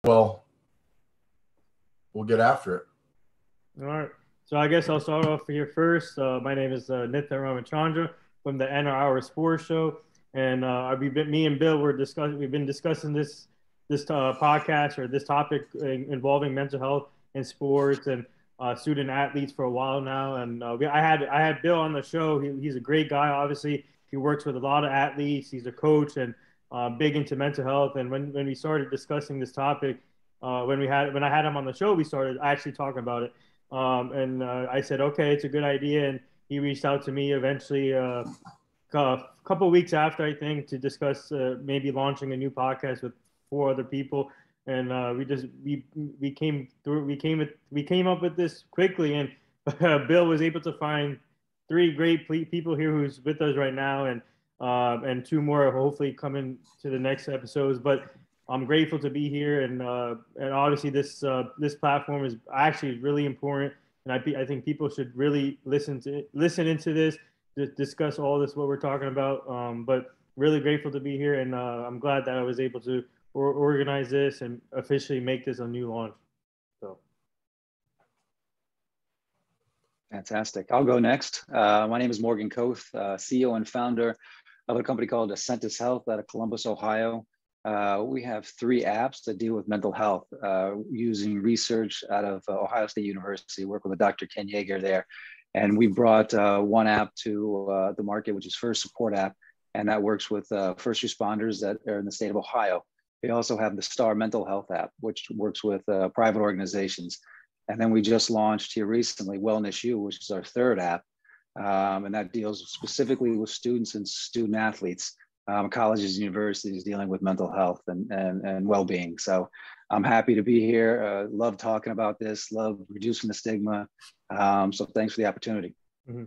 Well, we'll get after it. All right. So I guess I'll start off here first. My name is Nitya Ramachandra from the NR Sports Show, and me and Bill we've been discussing this podcast or this topic involving mental health in sports and student athletes for a while now. And I had Bill on the show. He's a great guy. Obviously, he works with a lot of athletes. He's a coach and big into mental health. And when we started discussing this topic, when I had him on the show, we started actually talking about it. And I said, okay, it's a good idea. And he reached out to me eventually a couple of weeks after, I think, to discuss maybe launching a new podcast with four other people. And we came up with this quickly. And Bill was able to find three great people here who's with us right now, and two more hopefully coming to the next episodes. But I'm grateful to be here, and obviously this platform is actually really important, and I think people should really listen into this, to discuss all this what we're talking about. But really grateful to be here, and I'm glad that I was able to organize this and officially make this a new launch. So. Fantastic. I'll go next. My name is Morgan Koth, CEO and founder of a company called Ascentus Health out of Columbus, Ohio. We have 3 apps that deal with mental health using research out of Ohio State University. Work with Dr. Ken Yeager there. And we brought one app to the market, which is First Support app. And that works with first responders that are in the state of Ohio. We also have the Star Mental Health app, which works with private organizations. And then we just launched here recently Wellness U, which is our 3rd app. And that deals specifically with students and student athletes. Colleges and universities dealing with mental health and well-being. So I'm happy to be here. Love talking about this, love reducing the stigma. So thanks for the opportunity. Mm-hmm.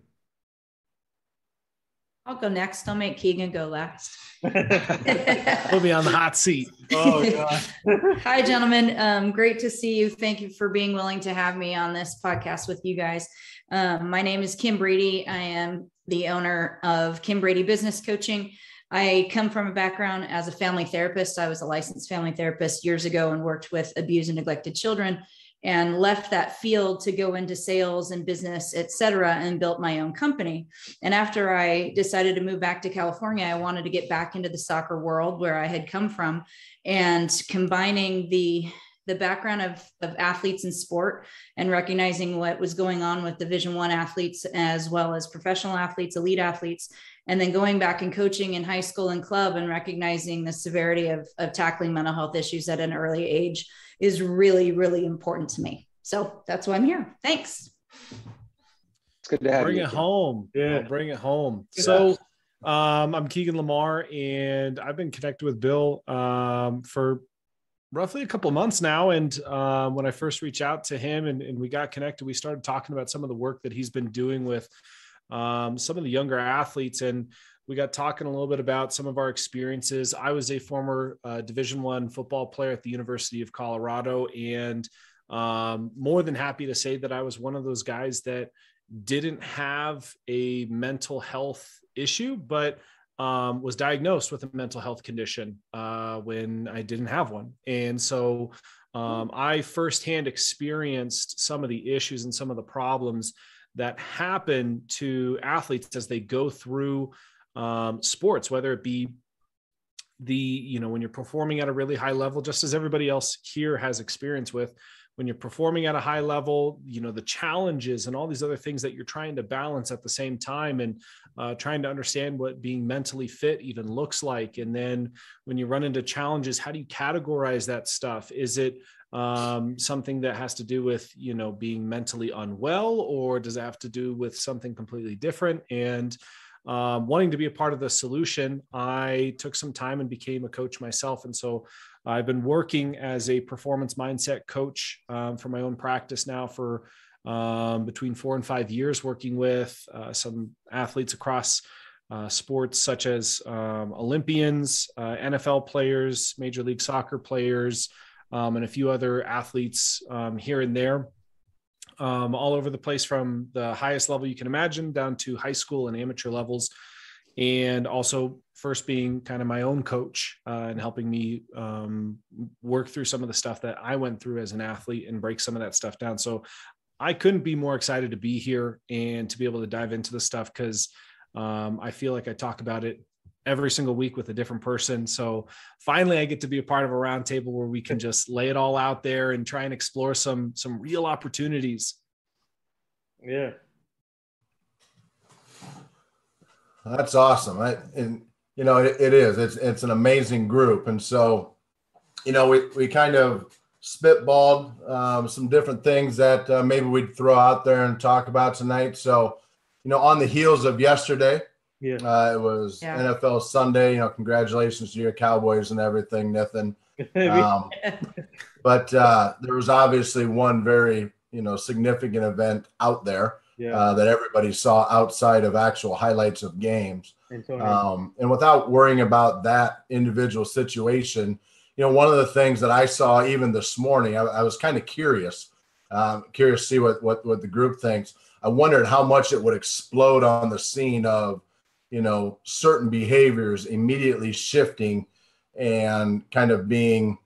I'll go next. I'll make Keegan go last. We'll be on the hot seat. Oh, God. Hi, gentlemen. Great to see you. Thank you for being willing to have me on this podcast with you guys. My name is Kim Brady. I am the owner of Kim Brady Business Coaching. I come from a background as a family therapist. I was a licensed family therapist years ago and worked with abused and neglected children, and left that field to go into sales and business, et cetera, and built my own company. And after I decided to move back to California, I wanted to get back into the soccer world where I had come from, and combining the background of athletes in sport and recognizing what was going on with Division I athletes, as well as professional athletes, elite athletes, and then going back and coaching in high school and club and recognizing the severity of tackling mental health issues at an early age is really, really important to me. So that's why I'm here. Thanks. It's good to have bring you. It home. Yeah. I'll bring it home. Yeah. So I'm Keegan Lamar, and I've been connected with Bill for roughly a couple of months now. And when I first reached out to him and we got connected, we started talking about some of the work that he's been doing with some of the younger athletes. And we got talking a little bit about some of our experiences. I was a former Division I football player at the University of Colorado, and more than happy to say that I was one of those guys that didn't have a mental health issue, but was diagnosed with a mental health condition when I didn't have one. And so I firsthand experienced some of the issues and some of the problems that happen to athletes as they go through sports, whether it be when you're performing at a really high level, just as everybody else here has experience with, when you're performing at a high level, the challenges and all these other things that you're trying to balance at the same time, and trying to understand what being mentally fit even looks like. And then when you run into challenges, how do you categorize that stuff? Is it something that has to do with, being mentally unwell, or does it have to do with something completely different? And wanting to be a part of the solution, I took some time and became a coach myself. And so I've been working as a performance mindset coach for my own practice now for between 4 and 5 years, working with some athletes across sports such as Olympians, NFL players, Major League Soccer players, and a few other athletes here and there. All over the place, from the highest level you can imagine down to high school and amateur levels. and also first being kind of my own coach and helping me work through some of the stuff that I went through as an athlete and break some of that stuff down. So I couldn't be more excited to be here and to be able to dive into this stuff, because I feel like I talk about it every single week with a different person. So finally I get to be a part of a roundtable where we can just lay it all out there and try and explore some real opportunities. Yeah. That's awesome. And you know, it is. It's an amazing group. And so, you know, we kind of spitballed some different things that maybe we'd throw out there and talk about tonight. So, you know, on the heels of yesterday, Yeah. it was NFL Sunday. You know, congratulations to your Cowboys and everything, Nathan. But there was obviously one very, you know, significant event out there that everybody saw outside of actual highlights of games. And without worrying about that individual situation, you know, one of the things that I saw even this morning, I was kind of curious to see what the group thinks. I wondered how much it would explode on the scene of, you know, certain behaviors immediately shifting and kind of being,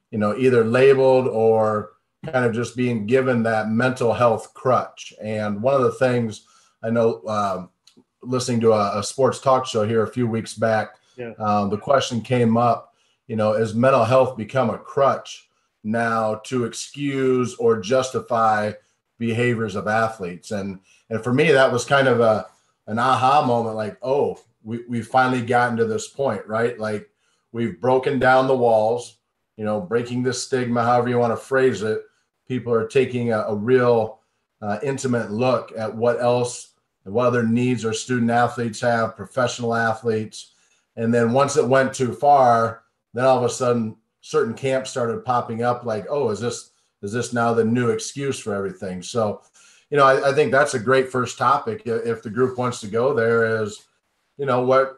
you know, either labeled or kind of just being given that mental health crutch. And one of the things I know, listening to a sports talk show here a few weeks back, the question came up, you know, has mental health become a crutch now to excuse or justify behaviors of athletes? And for me, that was kind of an aha moment, like, oh, we've finally gotten to this point, right? Like, we've broken down the walls, you know, breaking this stigma, however you want to phrase it. People are taking a real intimate look at what else and what other needs our student athletes have, professional athletes. And then once it went too far, then all of a sudden certain camps started popping up like, oh, is this now the new excuse for everything? So, you know, I think that's a great first topic. If the group wants to go there, is, you know,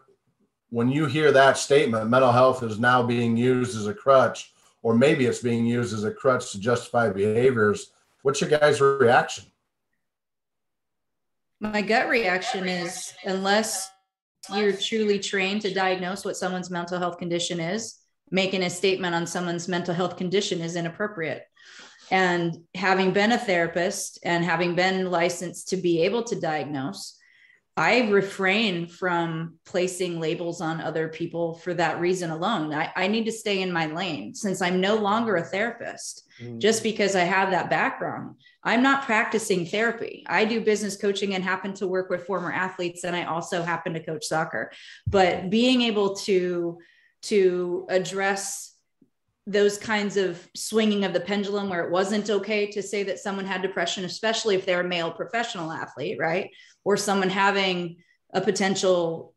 when you hear that statement, mental health is now being used as a crutch, or maybe it's being used as a crutch to justify behaviors, what's your guys' reaction? My gut reaction is, unless you're truly trained to diagnose what someone's mental health condition is, making a statement on someone's mental health condition is inappropriate. And having been a therapist and having been licensed to be able to diagnose, I refrain from placing labels on other people for that reason alone. I need to stay in my lane, since I'm no longer a therapist. Just because I have that background, I'm not practicing therapy. I do business coaching and happen to work with former athletes, and I also happen to coach soccer. But being able to address those kinds of swinging of the pendulum, where it wasn't okay to say that someone had depression, especially if they're a male professional athlete, right? Or someone having a potential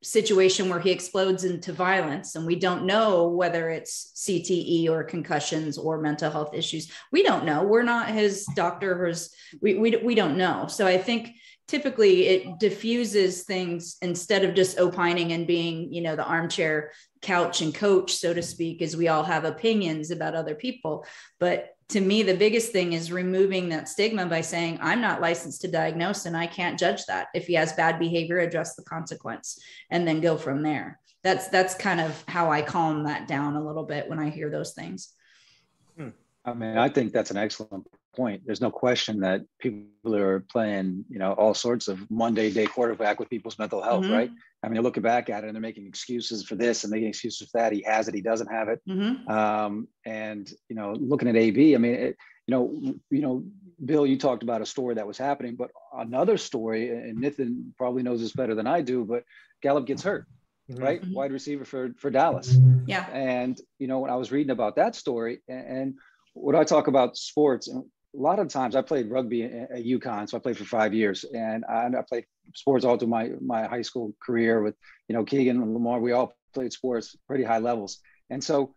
situation where he explodes into violence, and we don't know whether it's CTE or concussions or mental health issues. We don't know. We're not his doctor, or we don't know. So I think typically it diffuses things instead of just opining and being, you know, the armchair couch and coach, so to speak, as we all have opinions about other people. But to me, the biggest thing is removing that stigma by saying, I'm not licensed to diagnose and I can't judge that. If he has bad behavior, address the consequence and then go from there. That's kind of how I calm that down a little bit when I hear those things. I mean, I think that's an excellent point. There's no question that people are playing, you know, all sorts of Monday day quarterback with people's mental health, right? I mean, they're looking back at it and they're making excuses for this and making excuses for that. He has it, he doesn't have it. And, you know, looking at AB, I mean, you know, Bill, you talked about a story that was happening, but another story, and Nathan probably knows this better than I do, but Gallup gets hurt. Right? Wide receiver for Dallas. Yeah. And, you know, when I was reading about that story, and when I talk about sports, and a lot of times I played rugby at UConn, so I played for 5 years, and I played sports all through my high school career with, you know, Keegan and Lamar. We all played sports pretty high levels. And so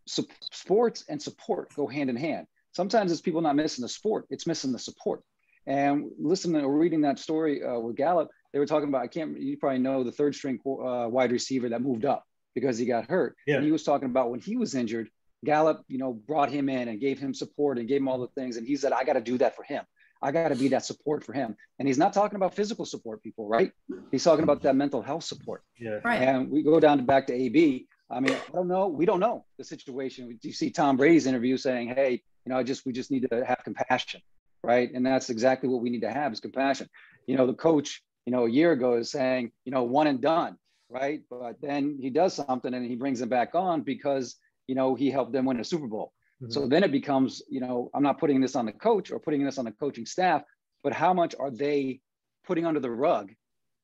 sports and support go hand in hand. Sometimes it's people not missing the sport, it's missing the support. And listening or reading that story with Gallup, they were talking about, you probably know the third string wide receiver that moved up because he got hurt. Yeah. And he was talking about when he was injured, Gallup, you know, brought him in and gave him support and gave him all the things. And he said, I got to do that for him. I got to be that support for him. And he's not talking about physical support, people, right? He's talking about that mental health support. Yeah. Right. And we go down back to AB. I mean, I don't know. We don't know the situation. You see Tom Brady's interview saying, hey, we just need to have compassion, right? And that's exactly what we need to have is compassion. The coach, a year ago is saying, one and done, right? But then he does something and he brings them back on because, he helped them win a Super Bowl. Mm-hmm. So then it becomes, I'm not putting this on the coach or putting this on the coaching staff, but how much are they putting under the rug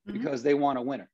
because they want a winner,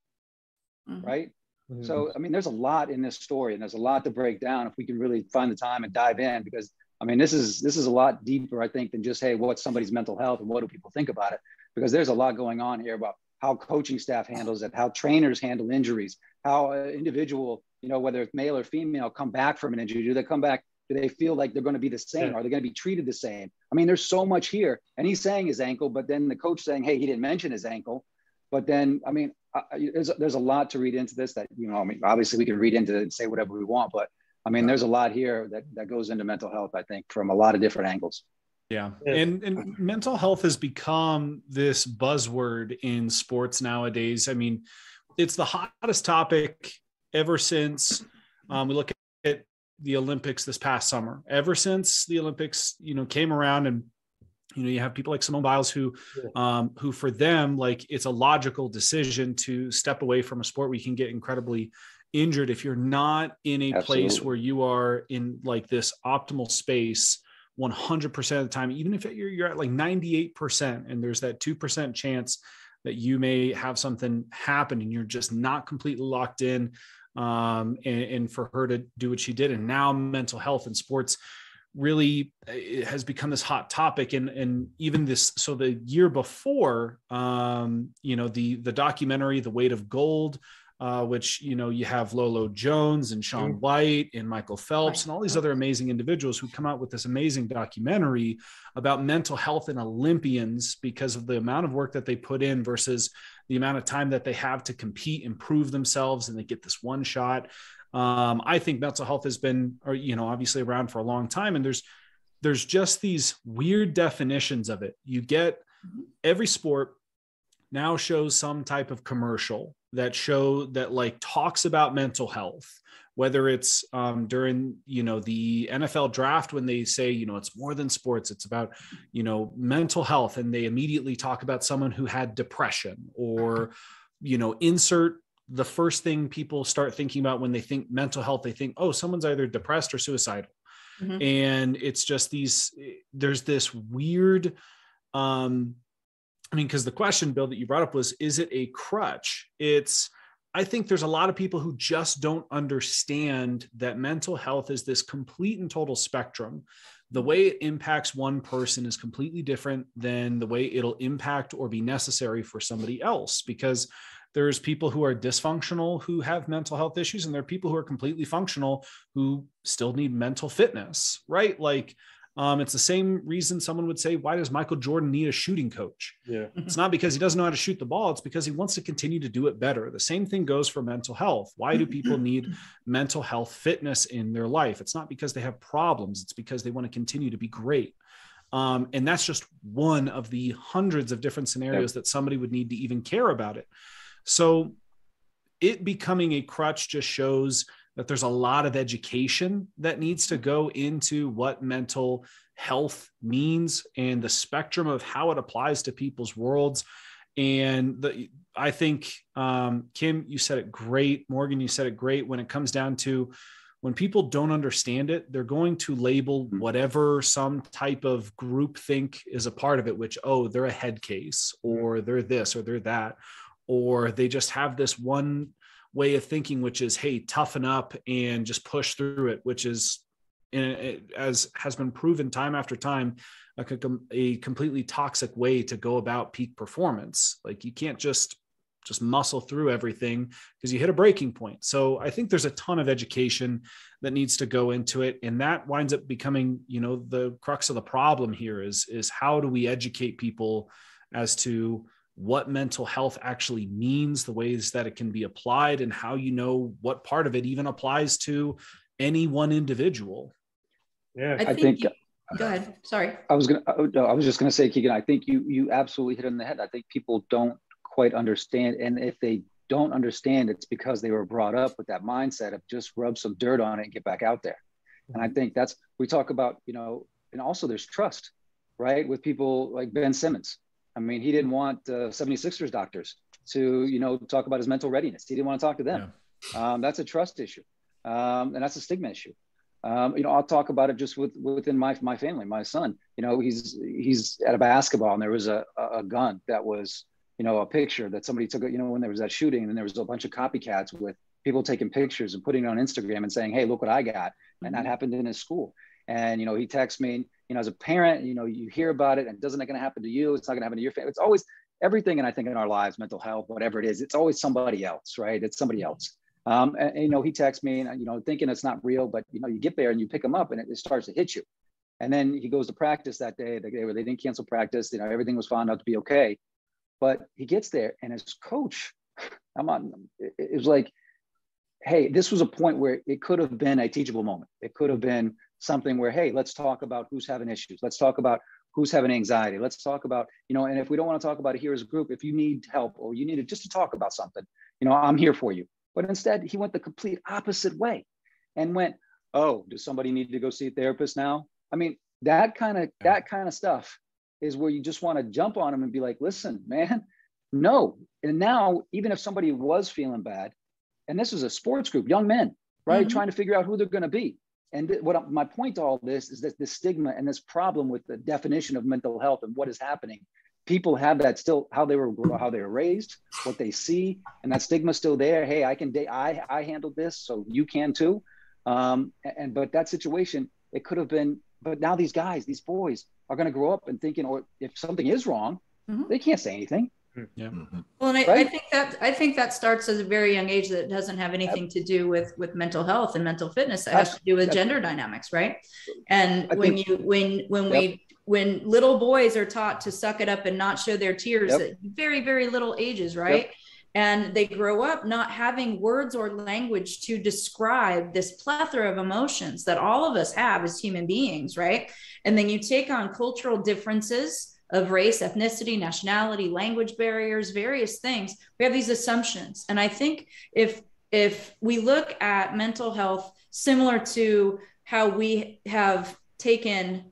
right? Mm-hmm. So, I mean, there's a lot in this story and there's a lot to break down if we can really find the time and dive in, because I mean, this is a lot deeper, I think, than just, hey, what's somebody's mental health and what do people think about it? Because there's a lot going on here about how coaching staff handles it, how trainers handle injuries, how an individual, whether it's male or female, come back from an injury. Do they come back? Do they feel like they're going to be the same? Are they going to be treated the same? I mean, there's so much here. And he's saying his ankle, but then the coach saying, hey, he didn't mention his ankle. But then, I mean, there's a lot to read into this that, I mean, obviously we can read into it and say whatever we want, but I mean, there's a lot here that goes into mental health, I think, from a lot of different angles. Yeah. And mental health has become this buzzword in sports nowadays. I mean, it's the hottest topic ever since we look at the Olympics this past summer. Ever since the Olympics, came around, and you have people like Simone Biles who for them, like, it's a logical decision to step away from a sport where you can get incredibly injured if you're not in a place where you are in like this optimal space 100% of the time, even if you're at like 98% and there's that 2% chance that you may have something happen and you're just not completely locked in. And for her to do what she did, and now mental health in sports really has become this hot topic. And even this, so the year before, the documentary, The Weight of Gold, which, you have Lolo Jones and Shaun White and Michael Phelps and all these other amazing individuals who come out with this amazing documentary about mental health in Olympians because of the amount of work that they put in versus the amount of time that they have to compete and prove themselves, and they get this one shot. I think mental health has been, obviously around for a long time, and there's just these weird definitions of it. You get every sport now shows some type of commercial that talks about mental health, whether it's during, the NFL draft, when they say, it's more than sports, it's about, mental health. And they immediately talk about someone who had depression, or, insert the first thing people start thinking about when they think mental health, they think, oh, someone's either depressed or suicidal. Mm-hmm. And it's just there's this weird, because the question, Bill, that you brought up was, is it a crutch? I think there's a lot of people who just don't understand that mental health is this complete and total spectrum. The way it impacts one person is completely different than the way it'll impact or be necessary for somebody else, because there's people who are dysfunctional who have mental health issues, and there are people who are completely functional who still need mental fitness, right? Like, it's the same reason someone would say, why does Michael Jordan need a shooting coach? Yeah. It's not because he doesn't know how to shoot the ball. It's because he wants to continue to do it better. The same thing goes for mental health. Why do people need mental health fitness in their life? It's not because they have problems. It's because they want to continue to be great. And that's just one of the hundreds of different scenarios that somebody would need to even care about it. So it becoming a crutch just shows that there's a lot of education that needs to go into what mental health means and the spectrum of how it applies to people's worlds. And I think, Kim, you said it great. Morgan, you said it great. When it comes down to when people don't understand it, they're going to label whatever some type of groupthink is a part of it, which, oh, they're a head case, or they're this, or they're that, or they just have this one way of thinking, which is, hey, toughen up and just push through it, which is, as has been proven time after time, a completely toxic way to go about peak performance. Like, you can't just muscle through everything because you hit a breaking point. So I think there's a ton of education that needs to go into it. And that winds up becoming, the crux of the problem here is how do we educate people as to what mental health actually means, the ways that it can be applied, and how what part of it even applies to any one individual. Yeah, I think Go ahead. Sorry. I was just gonna say, Keegan, I think you absolutely hit it on the head. I think people don't quite understand, and if they don't understand, it's because they were brought up with that mindset of just rub some dirt on it and get back out there. And I think we talk about, and also there's trust, right? With people like Ben Simmons. I mean, he didn't want 76ers doctors to, talk about his mental readiness. He didn't want to talk to them. Yeah. That's a trust issue. And that's a stigma issue. I'll talk about it just within my family. My son, he's at a basketball, and there was a gun that was, a picture that somebody took, when there was that shooting, and there was a bunch of copycats with people taking pictures and putting it on Instagram and saying, hey, look what I got. And that happened in his school. And, he texts me, as a parent, you hear about it, and it's not going to happen to you. It's not going to happen to your family. It's always everything. And I think in our lives, mental health, whatever it is, it's always somebody else, right? It's somebody else. And, he texts me, and, thinking it's not real, but, you get there and you pick him up and it starts to hit you. And then he goes to practice that day, the day where they didn't cancel practice, everything was found out to be okay. But he gets there, and his coach, it was like, hey, this was a point where it could have been a teachable moment. It could have been something where, hey, let's talk about who's having issues. Let's talk about who's having anxiety. Let's talk about, and if we don't want to talk about it here as a group, if you need help or you need just to talk about something, I'm here for you. But instead, he went the complete opposite way and went, oh, does somebody need to go see a therapist now? I mean, that kind of stuff is where you just want to jump on him and be like, listen, man, no. And now, even if somebody was feeling bad, and this is a sports group, young men, right? Trying to figure out who they're going to be. And my point to all this is that the stigma and this problem with the definition of mental health and what is happening, people have that still, how they were raised, what they see, and that stigma still there. Hey, I handled this, so you can too. But that situation, it could have been, but now these boys are going to grow up and thinking, or if something is wrong, they can't say anything. Yeah. Well, and I think that starts at a very young age. That doesn't have anything to do with mental health and mental fitness. That has to do with gender dynamics, right? And when little boys are taught to suck it up and not show their tears at very, very little ages, right? And they grow up not having words or language to describe this plethora of emotions that all of us have as human beings, right? And then you take on cultural differences of race, ethnicity, nationality, language barriers, various things. We have these assumptions. And I think if we look at mental health similar to how we have taken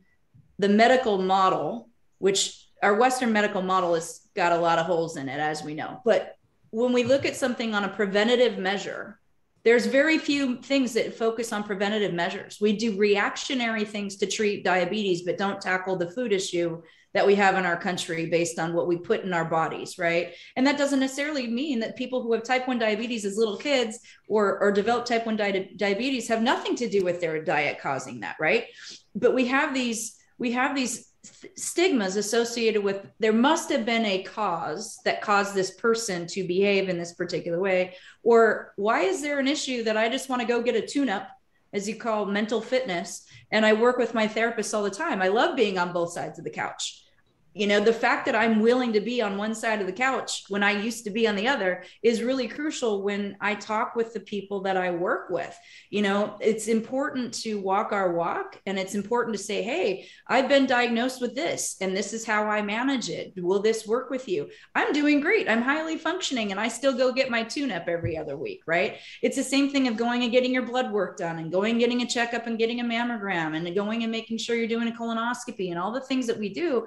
the medical model, which our Western medical model has got a lot of holes in it, as we know. But when we look at something on a preventative measure, there's very few things that focus on preventative measures. We do reactionary things to treat diabetes, but don't tackle the food issue that we have in our country based on what we put in our bodies, right? And that doesn't necessarily mean that people who have type 1 diabetes as little kids or develop type 1 diabetes have nothing to do with their diet causing that, right? But we have these stigmas associated with, there must have been a cause that caused this person to behave in this particular way. Or why is there an issue that I just want to go get a tune-up, as you call mental fitness? And I work with my therapist all the time. I love being on both sides of the couch. The fact that I'm willing to be on one side of the couch when I used to be on the other is really crucial when I talk with the people that I work with. It's important to walk our walk, and it's important to say, hey, I've been diagnosed with this, and this is how I manage it. Will this work with you? I'm doing great. I'm highly functioning, and I still go get my tune-up every other week, right? It's the same thing of going and getting your blood work done, and going and getting a checkup and getting a mammogram, and going and making sure you're doing a colonoscopy, and all the things that we do.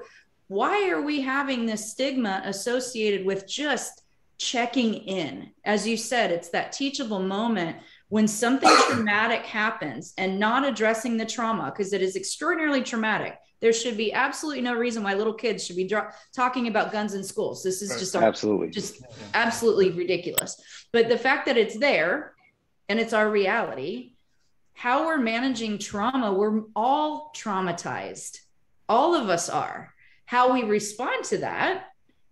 Why are we having this stigma associated with just checking in? As you said, it's that teachable moment when something traumatic happens and not addressing the trauma, because it is extraordinarily traumatic. There should be absolutely no reason why little kids should be talking about guns in schools. This is just absolutely ridiculous. But the fact that it's there and it's our reality, how we're managing trauma, we're all traumatized. All of us are. How we respond to that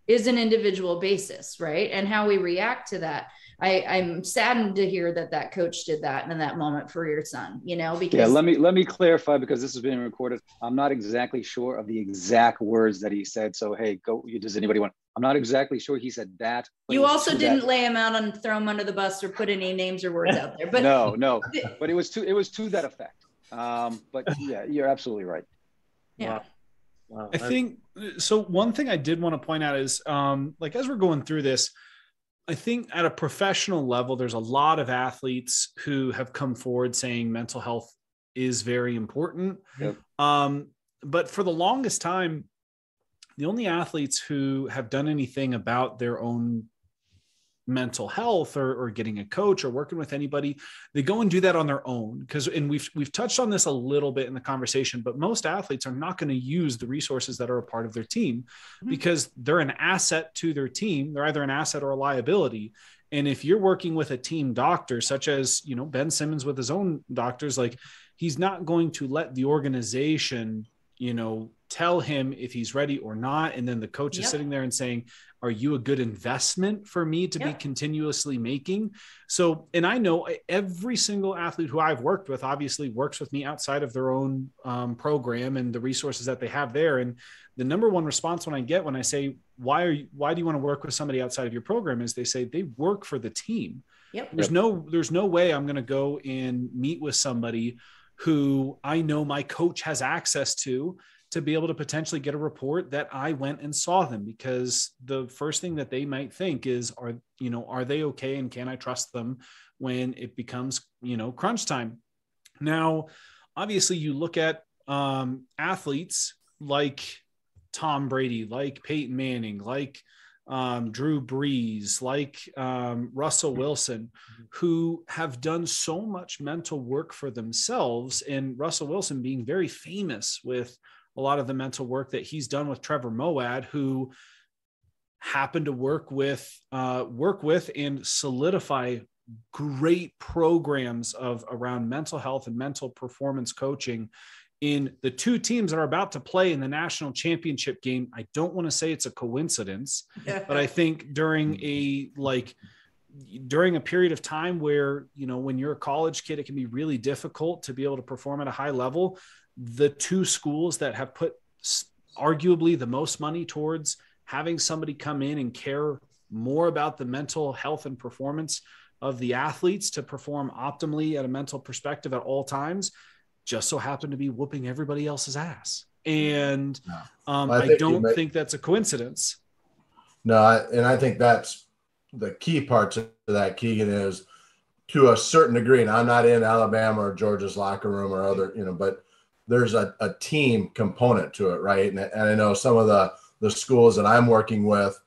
is an individual basis, right? And how we react to that. I'm saddened to hear that coach did that in that moment for your son, because let me clarify, because this is being recorded. I'm not exactly sure of the exact words that he said. So, hey, does anybody want? I'm not exactly sure he said that. You also didn't lay him out and throw him under the bus or put any names or words out there. But no, but it was to that effect. But yeah, you're absolutely right. Yeah. Wow. I think so. One thing I did want to point out is like, as we're going through this, I think at a professional level, there's a lot of athletes who have come forward saying mental health is very important. Yep. But for the longest time, the only athletes who have done anything about their own mental health or getting a coach or working with anybody, they go and do that on their own. And we've touched on this a little bit in the conversation, but most athletes are not going to use the resources that are a part of their team because they're an asset to their team. They're either an asset or a liability. And if you're working with a team doctor, such as, you know, Ben Simmons with his own doctors, like, he's not going to let the organization, you know, tell him if he's ready or not. And then the coach is sitting there and saying, are you a good investment for me to be continuously making? So, and I know every single athlete who I've worked with obviously works with me outside of their own program and the resources that they have there. And the number one response when I get, when I say, why do you want to work with somebody outside of your program, is they say they work for the team. There's no way I'm going to go and meet with somebody who I know my coach has access to be able to potentially get a report that I went and saw them, because the first thing that they might think is, are they okay? And can I trust them when it becomes, you know, crunch time? Now, obviously you look at athletes like Tom Brady, like Peyton Manning, like Drew Brees, like Russell Wilson, who have done so much mental work for themselves, and Russell Wilson being very famous with a lot of the mental work that he's done with Trevor Moawad, who happened to work with and solidify great programs around mental health and mental performance coaching in the two teams that are about to play in the national championship game. I don't want to say it's a coincidence, but I think during a period of time where, you know, when you're a college kid, it can be really difficult to be able to perform at a high level. The two schools that have put arguably the most money towards having somebody come in and care more about the mental health and performance of the athletes to perform optimally at a mental perspective at all times, just so happen to be whooping everybody else's ass. And I don't think that's a coincidence. No, and I think that's the key part to that, Keegan, is to a certain degree, and I'm not in Alabama or Georgia's locker room or other, you know, but there's a team component to it, right? And I know some of the schools that I'm working with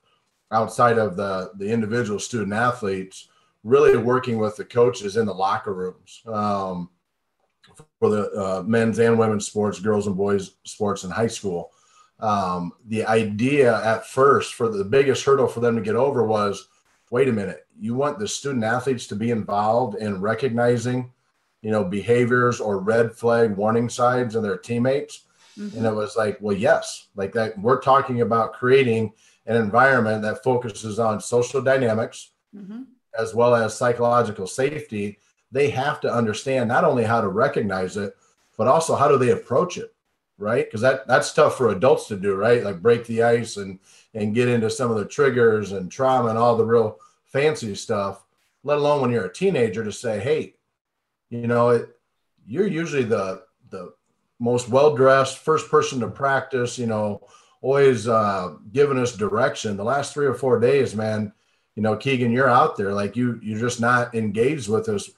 outside of the individual student athletes, really working with the coaches in the locker rooms for the men's and women's sports, girls and boys sports in high school. The idea at first, for the biggest hurdle for them to get over was, wait a minute, you want the student athletes to be involved in recognizing, you know, behaviors or red flag warning signs in their teammates. And it was like, well, yes, like that. We're talking about creating an environment that focuses on social dynamics as well as psychological safety. They have to understand not only how to recognize it, but also how do they approach it, right? Because that's tough for adults to do, right? Like break the ice and get into some of the triggers and trauma and all the real fancy stuff, let alone when you're a teenager, to say, hey, you know, you're usually the most well-dressed, first person to practice, you know, always giving us direction. The last 3 or 4 days, man, you know, Keegan, you're out there, like you're just not engaged with us.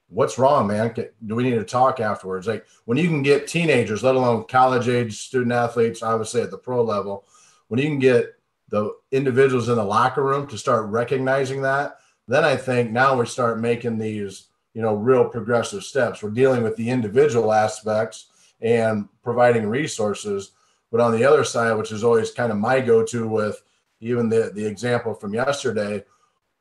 What's wrong, man? Do we need to talk afterwards? Like, when you can get teenagers, let alone college-age student athletes, obviously at the pro level, when you can get the individuals in the locker room to start recognizing that, then I think now we start making these, you know, real progressive steps. We're dealing with the individual aspects and providing resources. But on the other side, which is always kind of my go-to with even the example from yesterday,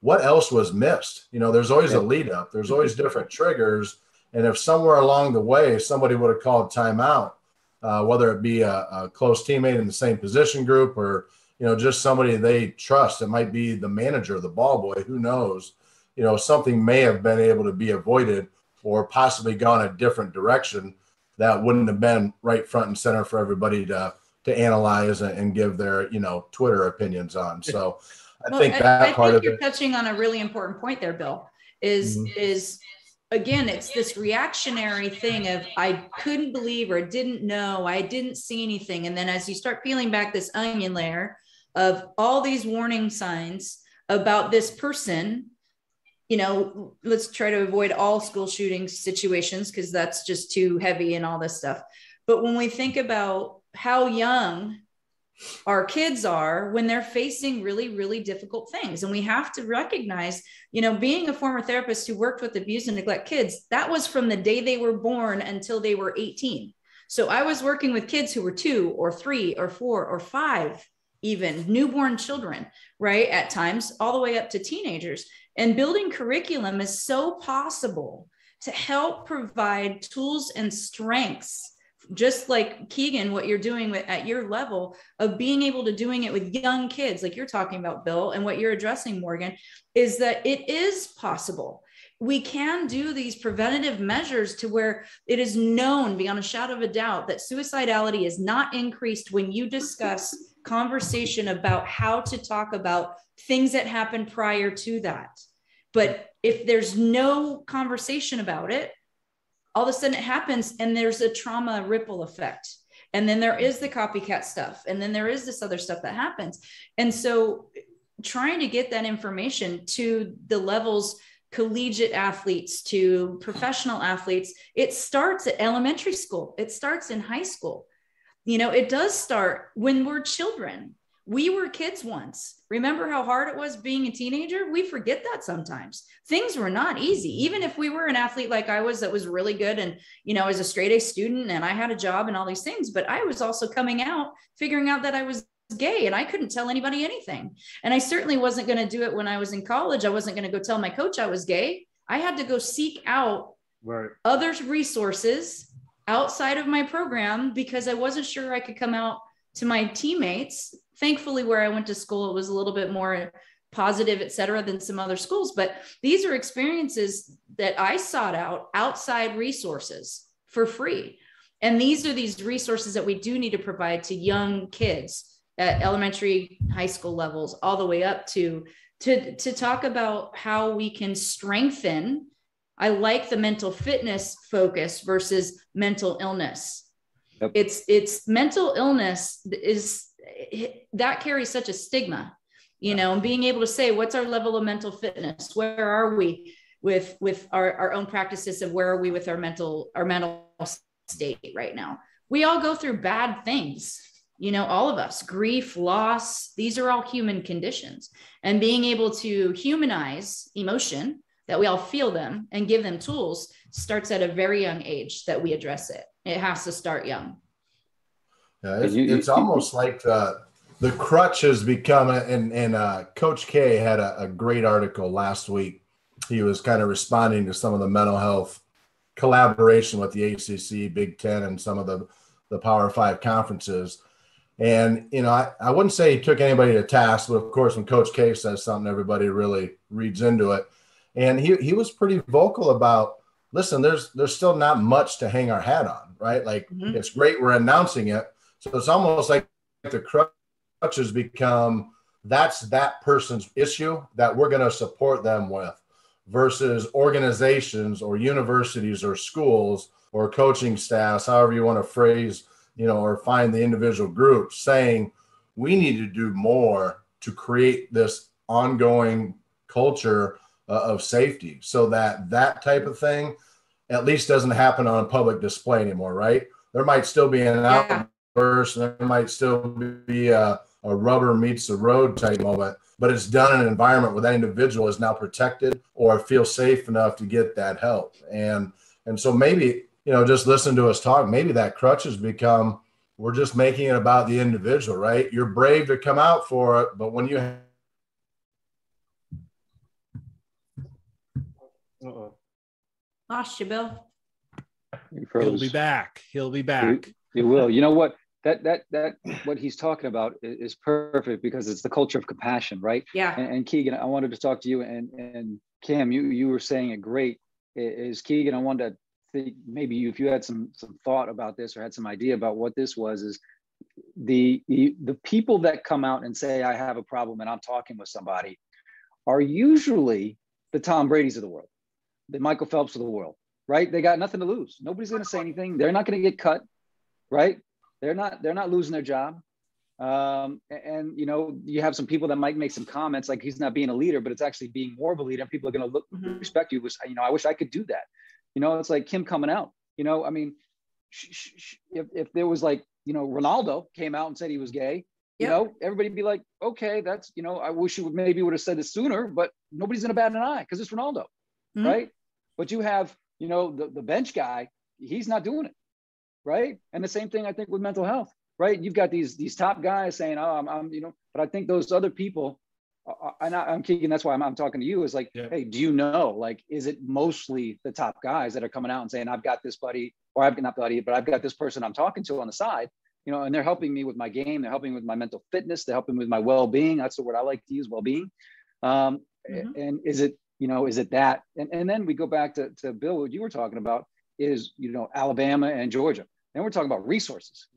what else was missed? You know, there's always a lead up. There's always different triggers. And if somewhere along the way, somebody would have called timeout, whether it be a close teammate in the same position group or, you know, just somebody they trust, it might be the manager, the ball boy, who knows, you know, something may have been able to be avoided or possibly gone a different direction that wouldn't have been right front and center for everybody to analyze and give their, you know, Twitter opinions on. So I think that part of it. You're touching on a really important point there, Bill, is again, it's this reactionary thing of I couldn't believe or didn't know, I didn't see anything. And then as you start peeling back this onion layer of all these warning signs about this person, you know, let's try to avoid all school shooting situations because that's just too heavy and all this stuff. But when we think about how young our kids are when they're facing really, really difficult things, and we have to recognize, you know, being a former therapist who worked with abuse and neglect kids, that was from the day they were born until they were 18. So I was working with kids who were 2 or 3 or 4 or 5, even newborn children, right? At times, all the way up to teenagers. And building curriculum is so possible to help provide tools and strengths, just like Keegan, what you're doing at your level of being able to doing it with young kids, like you're talking about, Bill, and what you're addressing, Morgan, is that it is possible. We can do these preventative measures to where it is known beyond a shadow of a doubt that suicidality is not increased when you discuss conversation about how to talk about things that happened prior to that. But if there's no conversation about it, all of a sudden it happens and there's a trauma ripple effect. And then there is the copycat stuff. And then there is this other stuff that happens. And so trying to get that information to the levels, collegiate athletes to professional athletes, it starts at elementary school. It starts in high school. You know, it does start when we're children. We were kids once. Remember how hard it was being a teenager? We forget that sometimes. Things were not easy. Even if we were an athlete like I was, that was really good. And, you know, as a straight A student and I had a job and all these things, but I was also coming out, figuring out that I was gay and I couldn't tell anybody anything. And I certainly wasn't going to do it when I was in college. I wasn't going to go tell my coach I was gay. I had to go seek out other resources outside of my program because I wasn't sure I could come out to my teammates. Thankfully, where I went to school, it was a little bit more positive, et cetera, than some other schools. But these are experiences that I sought out outside resources for free. And these are these resources that we do need to provide to young kids at elementary, high school levels, all the way up to talk about how we can strengthen. I like the mental fitness focus versus mental illness. Yep. It's mental illness is that carries such a stigma, you know, and being able to say, what's our level of mental fitness? Where are we with our own practices of where are we with our mental state right now? We all go through bad things, you know, all of us, grief, loss, these are all human conditions, and being able to humanize emotion, that we all feel them and give them tools, starts at a very young age that we address it. It has to start young. Yeah, it's almost like the crutch has become, and Coach K had a great article last week. He was kind of responding to some of the mental health collaboration with the ACC, Big Ten, and some of the Power 5 conferences. And, you know, I wouldn't say he took anybody to task, but of course, when Coach K says something, everybody really reads into it. And he was pretty vocal about, listen, there's still not much to hang our hat on, right? Like, It's great we're announcing it. So it's almost like the crutches become, that's that person's issue that we're going to support them with, versus organizations or universities or schools or coaching staffs, however you want to phrase, you know, or find the individual groups, saying we need to do more to create this ongoing culture of safety so that type of thing at least doesn't happen on a public display anymore, right? There might still be an outburst, and there might still be a rubber meets the road type moment, but it's done in an environment where that individual is now protected or feels safe enough to get that help. And so maybe, you know, just listen to us talk, maybe that crutch has become, we're just making it about the individual, right? You're brave to come out for it, but when you lost you, Bill. He'll be back. He'll be back. He will. You know what? That what he's talking about is perfect, because it's the culture of compassion, right? Yeah. And Keegan, I wanted to talk to you, and Cam, you were saying it great. Is Keegan, I wanted to think maybe if you had some thought about this or had some idea about what this was, is the people that come out and say, I have a problem and I'm talking with somebody, are usually the Tom Brady's of the world. the Michael Phelps of the world, right? They got nothing to lose. Nobody's going to say anything. They're not going to get cut, right? They're not losing their job. And you know, you have some people that might make some comments like he's not being a leader, but it's actually being more of a leader. And people are going to respect you. You know, I wish I could do that. You know, it's like Kim coming out. You know, I mean, if there was like, you know, Ronaldo came out and said he was gay, you know, everybody'd be like, okay, that's, you know, I wish you would have said it sooner, but nobody's going to bat an eye because it's Ronaldo, right? But you have, you know, the bench guy, he's not doing it, right? And the same thing I think with mental health, right? You've got these top guys saying, oh, I'm you know, but I think those other people, and I'm Keegan, that's why I'm talking to you, is like, hey, do you know, like, is it mostly the top guys that are coming out and saying, I've got this buddy, or I've not buddy, but I've got this person I'm talking to on the side, you know, and they're helping me with my game. They're helping with my mental fitness. They're helping with my well-being. That's the word I like to use, well-being. And is it, you know, is it that? And then we go back to Bill, what you were talking about is, you know, Alabama and Georgia. And we're talking about resources,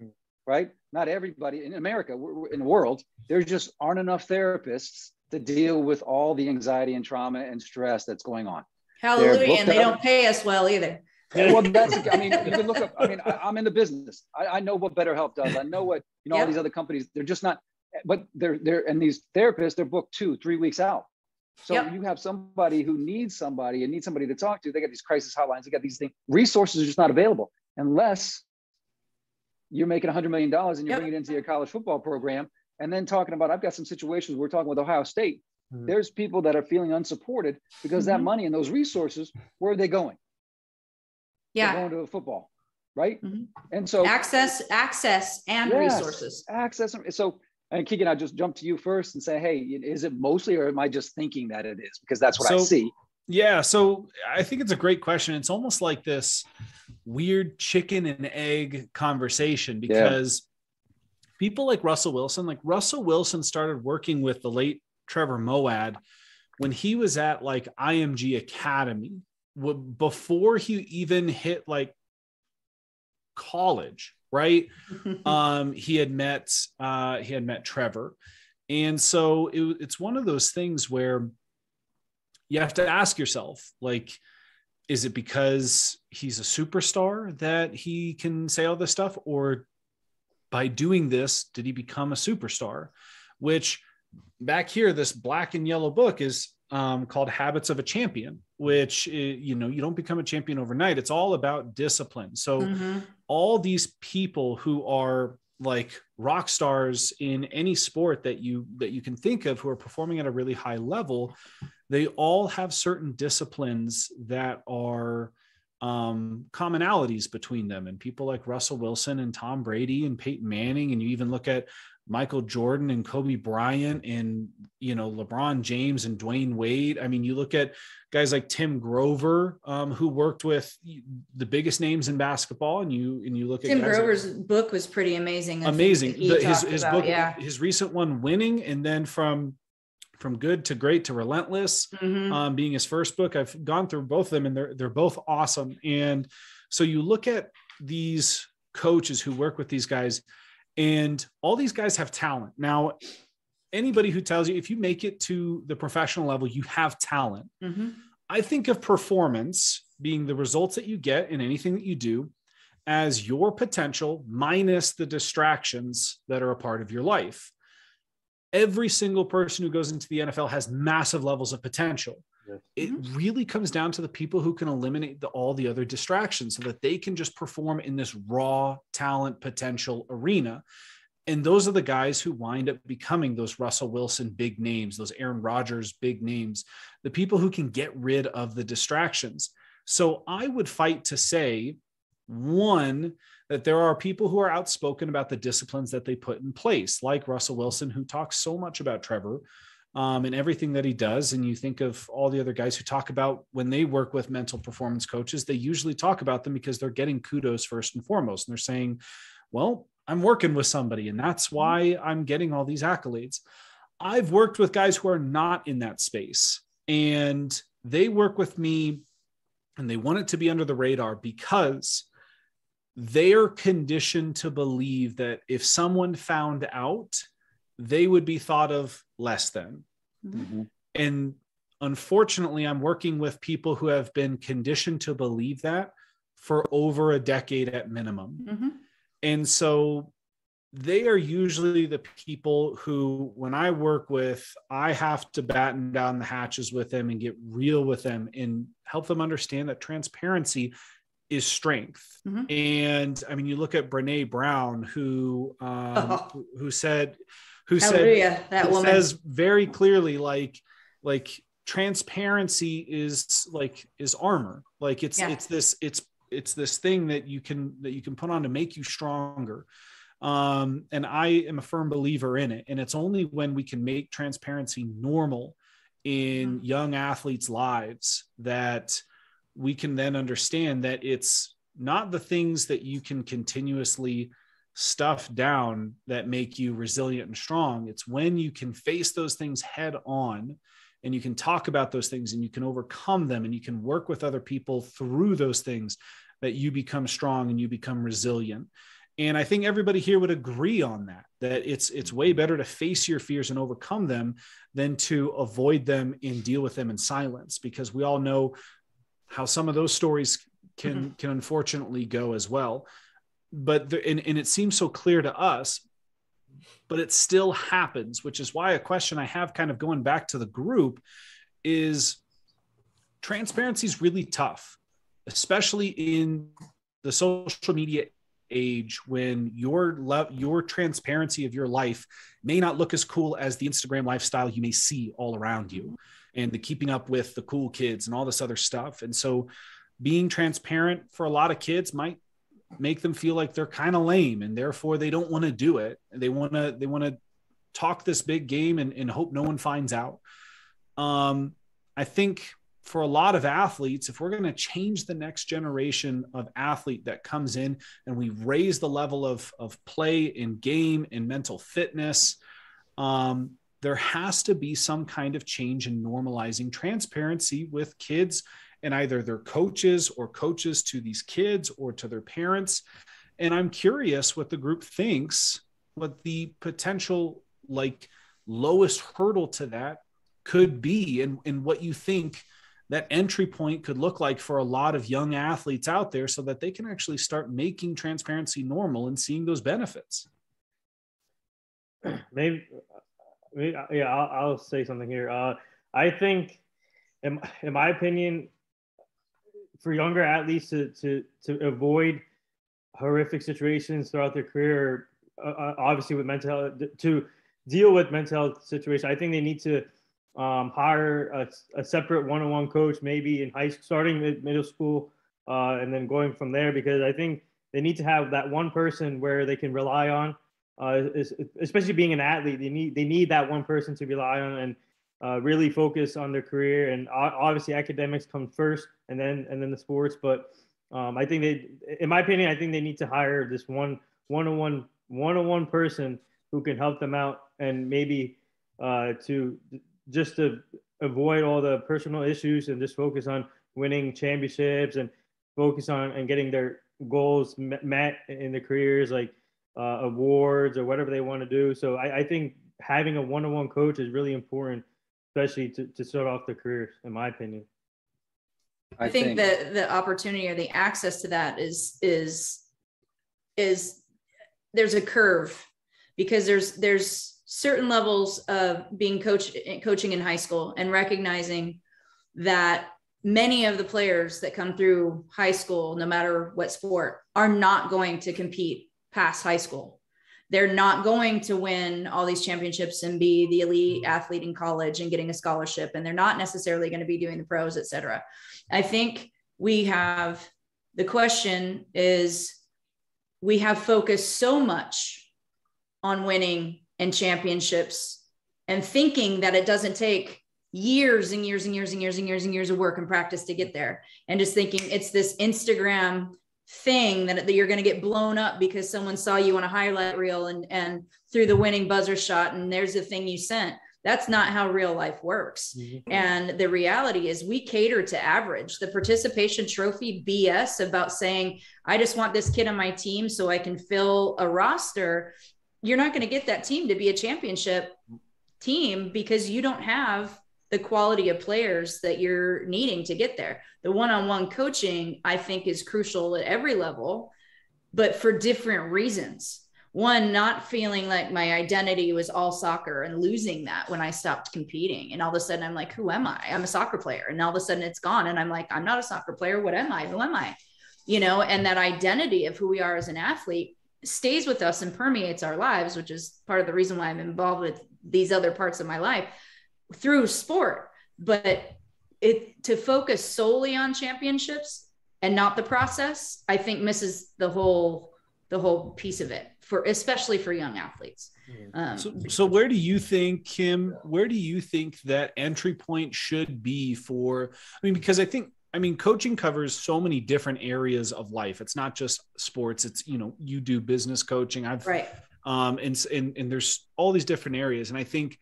right? Not everybody in America, in the world, there just aren't enough therapists to deal with all the anxiety and trauma and stress that's going on. Hallelujah. And they don't pay us well either. Well, that's, I mean, you can look up, I mean, I'm in the business. I know what BetterHelp does. I know what, you know, all these other companies, they're just not, but they're, and these therapists, they're booked 2-3 weeks out. So you have somebody who needs somebody and needs somebody to talk to. They got these crisis hotlines. They got these things. Resources are just not available unless you're making $100 million and you're bringing it into your college football program. And then talking about, I've got some situations, we're talking with Ohio State. There's people that are feeling unsupported because that money and those resources, where are they going? They're going to football, right? And so access and resources. Access. So, and Keegan, I just jump to you first and say, hey, is it mostly, or am I just thinking that it is? Because that's what I see. Yeah. So I think it's a great question. It's almost like this weird chicken and egg conversation, because people like Russell Wilson started working with the late Trevor Moawad when he was at like IMG Academy, before he even hit like college, right? He had met Trevor. And so it's one of those things where you have to ask yourself, like, is it because he's a superstar that he can say all this stuff? Or by doing this, did he become a superstar? Which back here, this black and yellow book is called Habits of a Champion, which, you know, you don't become a champion overnight. It's all about discipline. So all these people who are like rock stars in any sport that you can think of, who are performing at a really high level, they all have certain disciplines that are commonalities between them. And people like Russell Wilson and Tom Brady and Peyton Manning, and you even look at Michael Jordan and Kobe Bryant and, you know, LeBron James and Dwayne Wade. I mean, you look at guys like Tim Grover, who worked with the biggest names in basketball, and you look at Tim Grover's book was pretty amazing. His book, his recent one, Winning, and then From Good to Great to Relentless, being his first book. I've gone through both of them, and they're both awesome. And so you look at these coaches who work with these guys, and all these guys have talent. Now, anybody who tells you if you make it to the professional level, you have talent. I think of performance being the results that you get in anything that you do as your potential minus the distractions that are a part of your life. Every single person who goes into the NFL has massive levels of potential. It really comes down to the people who can eliminate all the other distractions so that they can just perform in this raw talent potential arena. And those are the guys who wind up becoming those Russell Wilson big names, those Aaron Rodgers big names, the people who can get rid of the distractions. So I would fight to say, one, that there are people who are outspoken about the disciplines that they put in place, like Russell Wilson, who talks so much about Trevor and everything that he does. And you think of all the other guys who talk about when they work with mental performance coaches, they usually talk about them because they're getting kudos first and foremost. And they're saying, well, I'm working with somebody, and that's why I'm getting all these accolades. I've worked with guys who are not in that space, and they work with me and they want it to be under the radar because they are conditioned to believe that if someone found out, they would be thought of less than. And unfortunately, I'm working with people who have been conditioned to believe that for over a decade at minimum. Mm-hmm. And so they are usually the people who, when I work with, I have to batten down the hatches with them and get real with them and help them understand that transparency is strength. Mm-hmm. And I mean, you look at Brene Brown, who says very clearly, like transparency is armor. Like it's this thing that you can put on to make you stronger. And I am a firm believer in it. And it's only when we can make transparency normal in young athletes' lives that we can then understand that it's not the things that you can continuously stuff down that make you resilient and strong. It's when you can face those things head on and you can talk about those things and you can overcome them and you can work with other people through those things that you become strong and you become resilient. And I think everybody here would agree on that it's way better to face your fears and overcome them than to avoid them and deal with them in silence, because we all know how some of those stories can unfortunately go as well. But and it seems so clear to us, but it still happens, which is why a question I have kind of going back to the group is transparency is really tough, especially in the social media age when your transparency of your life may not look as cool as the Instagram lifestyle you may see all around you and the keeping up with the cool kids and all this other stuff. And so being transparent for a lot of kids might make them feel like they're kind of lame and therefore they don't want to do it. They want to talk this big game and hope no one finds out. I think for a lot of athletes, if we're going to change the next generation of athlete that comes in and we raise the level of play and game and mental fitness, there has to be some kind of change in normalizing transparency with kids and either their coaches or coaches to these kids or to their parents. And I'm curious what the group thinks, what the potential lowest hurdle to that could be and what you think that entry point could look like for a lot of young athletes out there so that they can actually start making transparency normal and seeing those benefits. Maybe I'll say something here. I think, in my opinion, for younger athletes to avoid horrific situations throughout their career, obviously with mental health, to deal with mental health situations, I think they need to hire a separate one-on-one coach, maybe in high school, starting middle school, and then going from there, because I think they need to have that one person where they can rely on, especially being an athlete. They need that one person to rely on and really focus on their career. And obviously academics come first and then the sports. But I think in my opinion, I think they need to hire this one-on-one person who can help them out and maybe to avoid all the personal issues and just focus on winning championships and focus on and getting their goals met in their careers, like awards or whatever they want to do. So I think having a one-on-one coach is really important, especially to start off their careers, in my opinion. I think that the opportunity or the access to that is there's a curve, because there's certain levels of being coaching in high school and recognizing that many of the players that come through high school, no matter what sport, are not going to compete past high school. They're not going to win all these championships and be the elite athlete in college and getting a scholarship. And they're not necessarily going to be doing the pros, et cetera. I think we have focused so much on winning and championships and thinking that it doesn't take years and years and years and years and years and years of work and practice to get there. And just thinking it's this Instagram thing that you're going to get blown up because someone saw you on a highlight reel and threw the winning buzzer shot. And there's the thing you sent. That's not how real life works. Mm-hmm. And the reality is we cater to average. The participation trophy BS about saying, I just want this kid on my team so I can fill a roster. You're not going to get that team to be a championship team because you don't have the quality of players that you're needing to get there. The one-on-one coaching, I think, is crucial at every level, but for different reasons. One, not feeling like my identity was all soccer and losing that when I stopped competing. And all of a sudden I'm like, who am I? I'm a soccer player. And all of a sudden it's gone. And I'm like, I'm not a soccer player. What am I? Who am I? You know, and that identity of who we are as an athlete stays with us and permeates our lives, which is part of the reason why I'm involved with these other parts of my life through sport. But to focus solely on championships and not the process, I think misses the whole piece of it, especially for young athletes. So where do you think, Kim, that entry point should be for, because coaching covers so many different areas of life. It's not just sports. It's, you do business coaching. Right. And there's all these different areas. And I think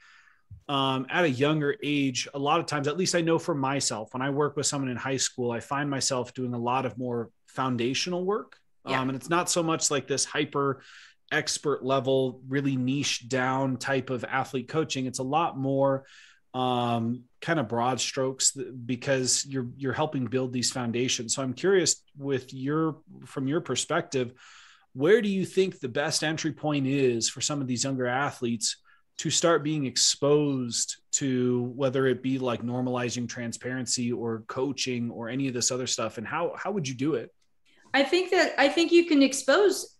at a younger age, a lot of times, at least I know for myself, when I work with someone in high school, I find myself doing a lot of more foundational work. Yeah. And it's not so much like this hyper expert level, really niche down type of athlete coaching. It's a lot more kind of broad strokes because you're helping build these foundations. So I'm curious from your perspective, where do you think the best entry point is for some of these younger athletes to start being exposed to, whether it be like normalizing transparency or coaching or any of this other stuff? And how would you do it? I think you can expose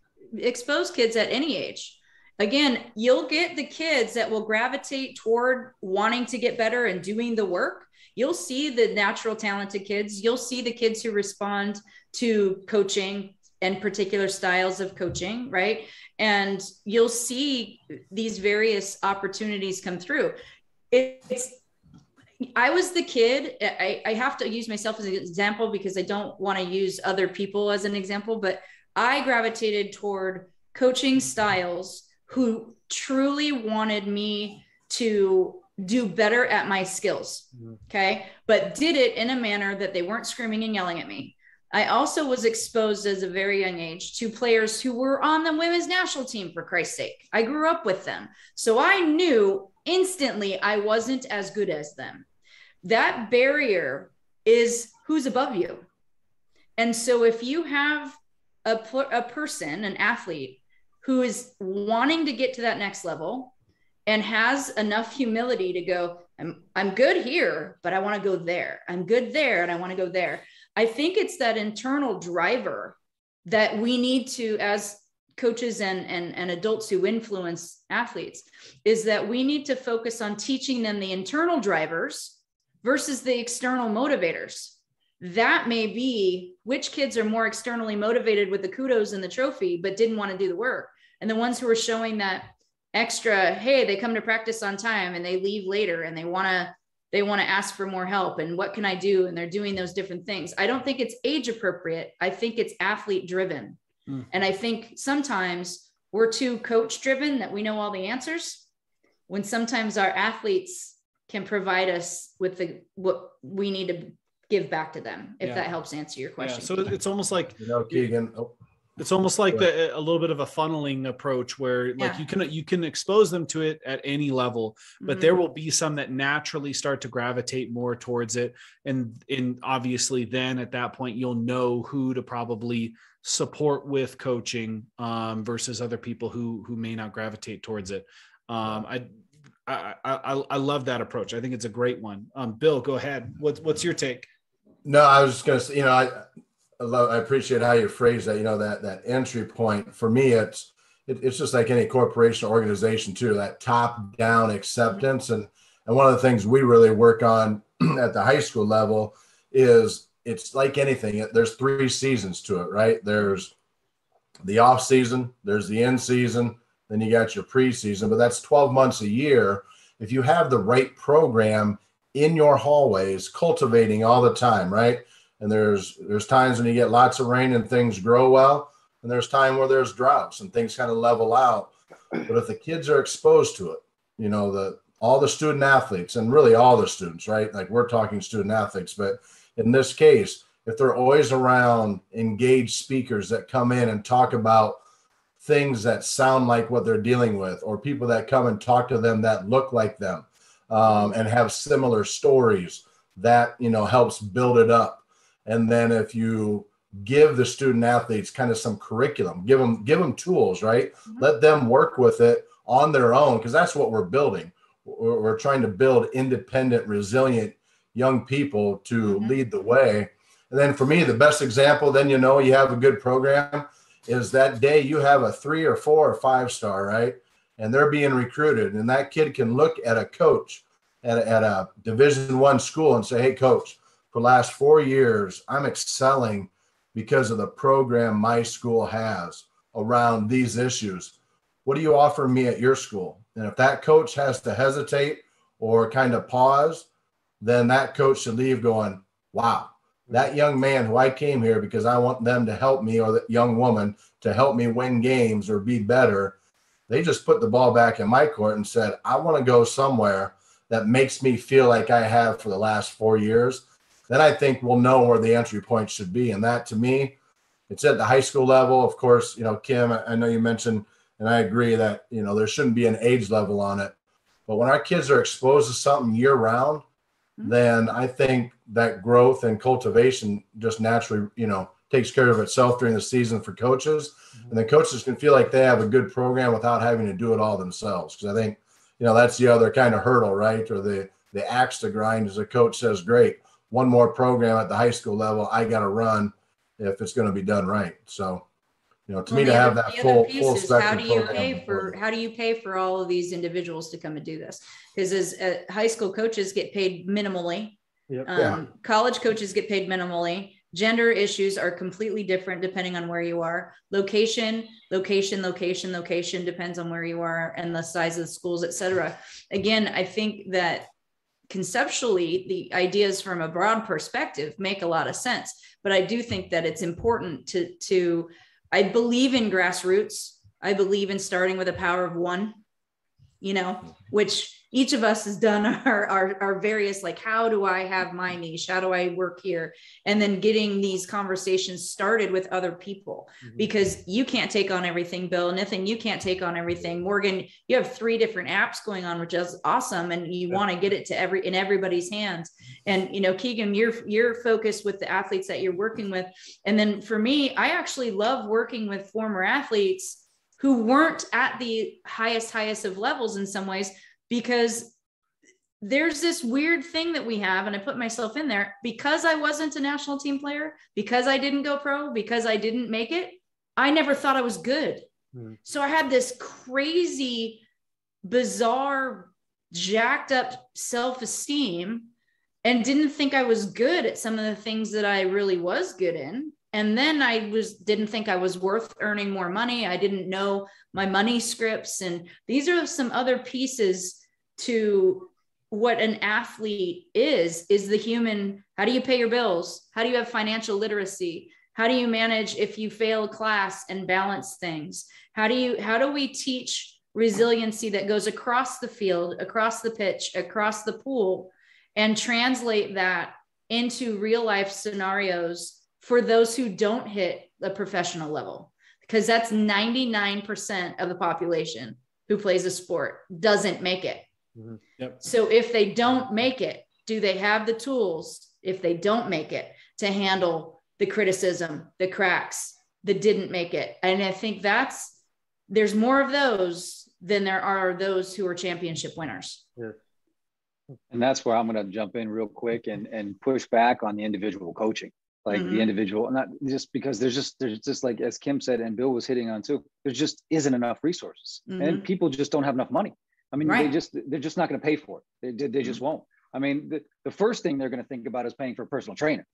kids at any age. Again, you'll get the kids that will gravitate toward wanting to get better and doing the work. You'll see the natural talented kids. You'll see the kids who respond to coaching and particular styles of coaching, right? And you'll see these various opportunities come through. I was the kid. I have to use myself as an example because I don't want to use other people as an example, but I gravitated toward coaching styles who truly wanted me to do better at my skills. Okay. But did it in a manner that they weren't screaming and yelling at me. I also was exposed as a very young age to players who were on the women's national team, for Christ's sake. I grew up with them. So I knew instantly I wasn't as good as them. That barrier is who's above you. And so if you have a person, an athlete, who is wanting to get to that next level and has enough humility to go, I'm good here, but I want to go there. I'm good there and I want to go there. I think it's that internal driver that we need to, as coaches and adults who influence athletes, is that we need to focus on teaching them the internal drivers versus the external motivators. That may be which kids are more externally motivated with the kudos and the trophy, but didn't want to do the work. And the ones who are showing that extra, hey, they come to practice on time and they leave later and they want to ask for more help. And what can I do? And they're doing those different things. I don't think it's age appropriate. I think it's athlete driven. And I think sometimes we're too coach driven that we know all the answers, when sometimes our athletes can provide us with what we need to give back to them, if that helps answer your question. Yeah. So it's almost like, Keegan. It's almost like a little bit of a funneling approach where like you can expose them to it at any level, but there will be some that naturally start to gravitate more towards it. And obviously then at that point, you'll know who to probably support with coaching versus other people who may not gravitate towards it. I love that approach. I think it's a great one. Bill, go ahead. What's your take? No, I was just going to say, I appreciate how you phrase that, that entry point. For me, it's just like any corporation or organization too, that top down acceptance. And one of the things we really work on at the high school level is it's like anything. There's 3 seasons to it, right? There's the off season, there's the in season, then you got your preseason, but that's 12 months a year. If you have the right program in your hallways, cultivating all the time, right? And there's times when you get lots of rain and things grow well, and there's time where there's droughts and things kind of level out. But if the kids are exposed to it, all the student athletes, and really all the students, right? Like we're talking student athletes, but in this case, if they're always around engaged speakers that come in and talk about things that sound like what they're dealing with, or people that come and talk to them that look like them, and have similar stories. That, helps build it up. And then if you give the student athletes kind of some curriculum, give them tools, right? Let them work with it on their own, because that's what we're building. We're trying to build independent, resilient young people to lead the way. And then for me, the best example, then you have a good program, is that day you have a 3 or 4 or 5 star, right? And they're being recruited, and that kid can look at a coach at a Division I school and say, hey, coach, for the last 4 years, I'm excelling because of the program my school has around these issues. What do you offer me at your school? And if that coach has to hesitate or kind of pause, then that coach should leave going, wow, that young man who I came here because I want them to help me, or that young woman to help me win games or be better, they just put the ball back in my court and said, I want to go somewhere that makes me feel like I have for the last 4 years. Then I think we'll know where the entry point should be. And that, to me, it's at the high school level. Of course, Kim, I know you mentioned, and I agree that, there shouldn't be an age level on it. But when our kids are exposed to something year round, then I think that growth and cultivation just naturally, takes care of itself during the season for coaches. And the coaches can feel like they have a good program without having to do it all themselves. Because I think, that's the other kind of hurdle, right? Or the axe to grind, as a coach says, great, one more program at the high school level I got to run if it's going to be done right. So, to me, to have that full spectrum. How do you pay for all of these individuals to come and do this? Because as high school coaches get paid minimally, college coaches get paid minimally. Gender issues are completely different depending on where you are. Location depends on where you are and the size of the schools, et cetera. Again, I think that conceptually, the ideas from a broad perspective make a lot of sense, but I do think that it's important to I believe in grassroots. I believe in starting with a power of one, which each of us has done our various, like, how do I have my niche? How do I work here? And then getting these conversations started with other people, because you can't take on everything, Bill. Nothing, you can't take on everything. Morgan, you have 3 different apps going on, which is awesome. And you want to get it to in everybody's hands. And, Keegan, you're focused with the athletes that you're working with. And then for me, I actually love working with former athletes who weren't at the highest of levels in some ways, because there's this weird thing that we have, and I put myself in there, because I wasn't a national team player, because I didn't go pro, because I didn't make it, I never thought I was good. So I had this crazy, bizarre, jacked up self-esteem and didn't think I was good at some of the things that I really was good in. And then I didn't think I was worth earning more money. I didn't know my money scripts. And these are some other pieces to what an athlete is the human. How do you pay your bills? How do you have financial literacy? How do you manage if you fail a class and balance things? How do we teach resiliency that goes across the field, across the pitch, across the pool, and translate that into real life scenarios for those who don't hit the professional level? Because that's 99% of the population who plays a sport doesn't make it. So if they don't make it, do they have the tools, if they don't make it, to handle the criticism, the cracks, the didn't make it? And I think there's more of those than there are those who are championship winners. And that's where I'm going to jump in real quick and push back on the individual coaching. Like the individual, not just because there's just like, as Kim said, and Bill was hitting on too, there just isn't enough resources, and people just don't have enough money. I mean, they're just not going to pay for it. They just won't. I mean, the first thing they're going to think about is paying for a personal trainer,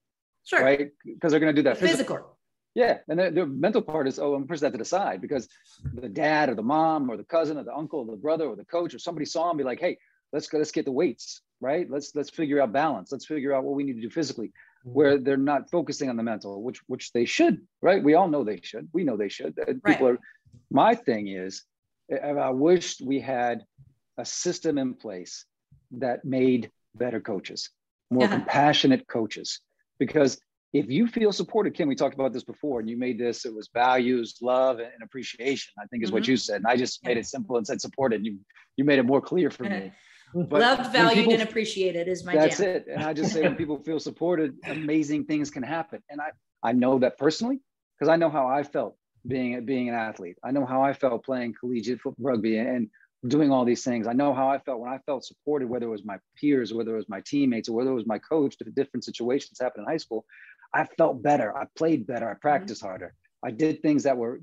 right? Because they're going to do that physical. Yeah, and the mental part is, I'm push that to the side, because the dad or the mom or the cousin or the uncle or the brother or the coach or somebody saw him, be like, hey, let's get the weights, right? Let's figure out balance. Let's figure out what we need to do physically. Where they're not focusing on the mental, which they should, right? We all know they should. We know they should. People are. My thing is, I wish we had a system in place that made better coaches, more compassionate coaches. Because if you feel supported, Kim, we talked about this before, and you made this, it was values, love, and appreciation, I think is what you said. And I just made it simple and said supported. You made it more clear for me. Loved, valued, and appreciated is my jam. That's it. And I just say when people feel supported, amazing things can happen. And I know that personally because I know how I felt being an athlete. I know how I felt playing collegiate football, rugby, and doing all these things. I know how I felt when I felt supported, whether it was my peers, or whether it was my teammates, or whether it was my coach. If different situations happened in high school, I felt better. I played better. I practiced harder. I did things that were,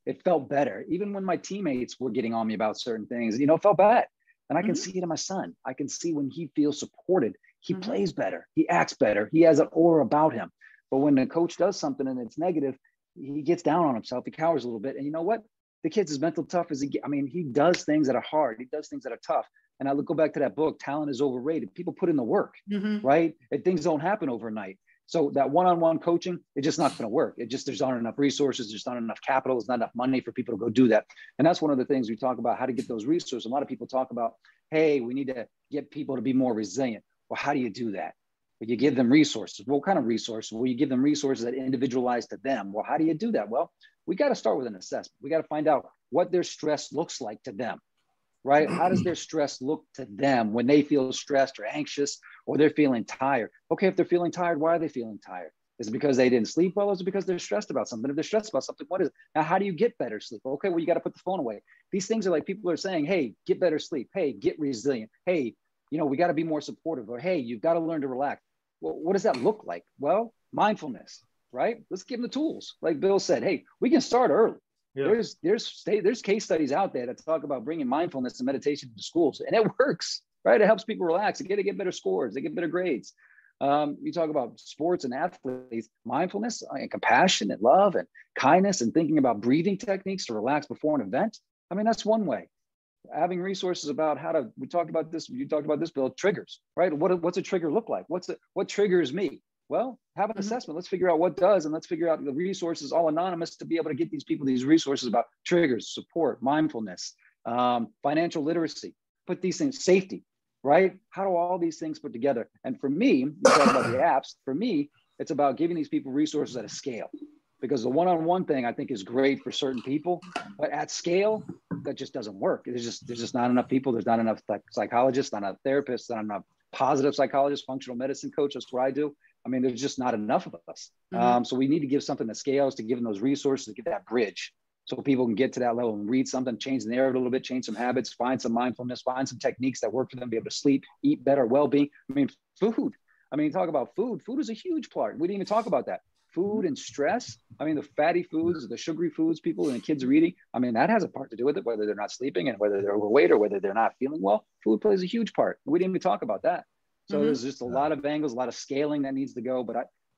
it felt better. Even when my teammates were getting on me about certain things, it felt bad. And I can see it in my son. I can see when he feels supported, he plays better. He acts better. He has an aura about him. But when the coach does something and it's negative, he gets down on himself. He cowers a little bit. And you know what? The kid's as mental tough as he does things that are hard. He does things that are tough. And I go back to that book, Talent is Overrated. People put in the work, right? And things don't happen overnight. So that one-on-one coaching, it's just not going to work. There's not enough resources. There's not enough capital. There's not enough money for people to go do that. And that's one of the things we talk about, how to get those resources. A lot of people talk about, hey, we need to get people to be more resilient. Well, how do you do that? Well, you give them resources. What kind of resources? Well, you give them resources that individualize to them. Well, how do you do that? Well, we got to start with an assessment. We got to find out what their stress looks like to them, right? How does their stress look to them when they feel stressed or anxious or they're feeling tired? Okay, if they're feeling tired, why are they feeling tired? Is it because they didn't sleep well? Or is it because they're stressed about something? If they're stressed about something, what is it? Now, how do you get better sleep? Okay, well, you got to put the phone away. These things are like people are saying, hey, get better sleep. Hey, get resilient. Hey, we got to be more supportive. Or, hey, you've got to learn to relax. Well, what does that look like? Well, mindfulness, right? Let's give them the tools. Like Bill said, hey, we can start early. Yeah. There's case studies out there that talk about bringing mindfulness and meditation to schools, and it works, right? It helps people relax. They get better scores. They get better grades. You talk about sports and athletes, mindfulness and compassion and love and kindness and thinking about breathing techniques to relax before an event. I mean, that's one way. Having resources about you talked about this, Bill, triggers, right? What's a trigger look like? What triggers me? Well, have an assessment. Let's figure out what does, and let's figure out the resources, all anonymous, to be able to get these people these resources about triggers, support, mindfulness, financial literacy, put these things, safety, right? How do all these things put together? And for me, you talk about the apps, for me, it's about giving these people resources at a scale, because the one-on-one thing I think is great for certain people, but at scale, that just doesn't work. There's just not enough people. There's not enough psychologists, not enough therapists, not enough positive psychologists, functional medicine coach. That's what I do. I mean, there's just not enough of us. So we need to give something that scales, to give them those resources, to get that bridge so people can get to that level and read something, change the narrative a little bit, change some habits, find some mindfulness, find some techniques that work for them, be able to sleep, eat better, well-being. I mean, food. I mean, talk about food. Food is a huge part. We didn't even talk about that. Food and stress. I mean, the fatty foods, the sugary foods people and the kids are eating. I mean, that has a part to do with it, whether they're not sleeping and whether they're overweight or whether they're not feeling well. Food plays a huge part. We didn't even talk about that. So there's just a lot of angles, a lot of scaling that needs to go. But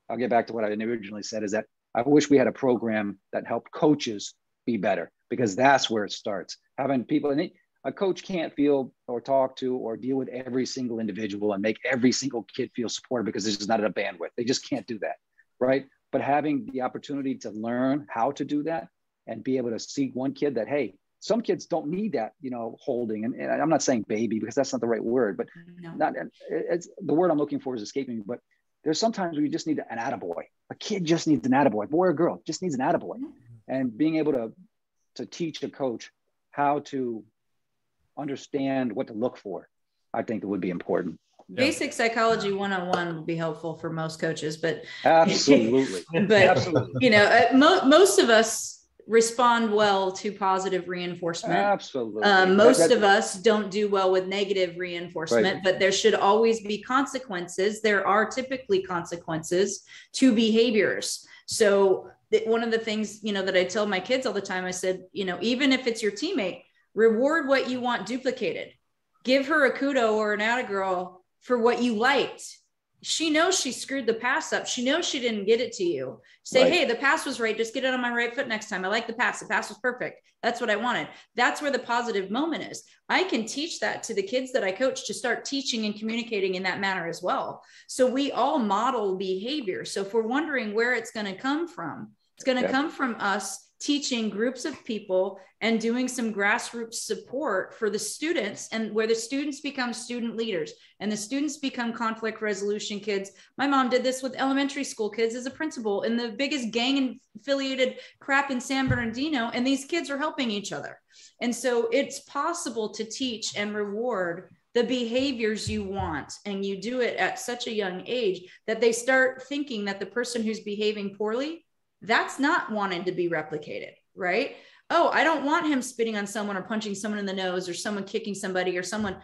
I'll get back to what I originally said, is that I wish we had a program that helped coaches be better, because that's where it starts. Having people, and a coach can't feel or talk to or deal with every single individual and make every single kid feel supported, because there's just not enough bandwidth. They just can't do that, right? But having the opportunity to learn how to do that and be able to see one kid that, hey, some kids don't need that, holding. And I'm not saying baby, because that's not the right word, but it's the word I'm looking for is escaping me. But there's sometimes where you just need an attaboy. A kid just needs an attaboy, boy or girl, just needs an attaboy. And being able to teach a coach how to understand what to look for, I think it would be important. Basic psychology 101 would be helpful for most coaches, but absolutely. Absolutely. Most of us respond well to positive reinforcement. Absolutely. Most of us don't do well with negative reinforcement, but there should always be consequences. There are typically consequences to behaviors. So one of the things, that I tell my kids all the time, I said, even if it's your teammate, reward what you want duplicated. Give her a kudo or an atta girl for what you liked. She knows she screwed the pass up. She knows she didn't get it to you. Say, hey, the pass was right. Just get it on my right foot next time. I like the pass. The pass was perfect. That's what I wanted. That's where the positive moment is. I can teach that to the kids that I coach to start teaching and communicating in that manner as well. So we all model behavior. So if we're wondering where it's going to come from, it's going to come from us teaching groups of people and doing some grassroots support for the students, and where the students become student leaders and the students become conflict resolution kids. My mom did this with elementary school kids as a principal in the biggest gang affiliated crap in San Bernardino, and these kids are helping each other. And so it's possible to teach and reward the behaviors you want, and you do it at such a young age that they start thinking that the person who's behaving poorly, that's not wanted to be replicated, right? Oh, I don't want him spitting on someone or punching someone in the nose or someone kicking somebody or someone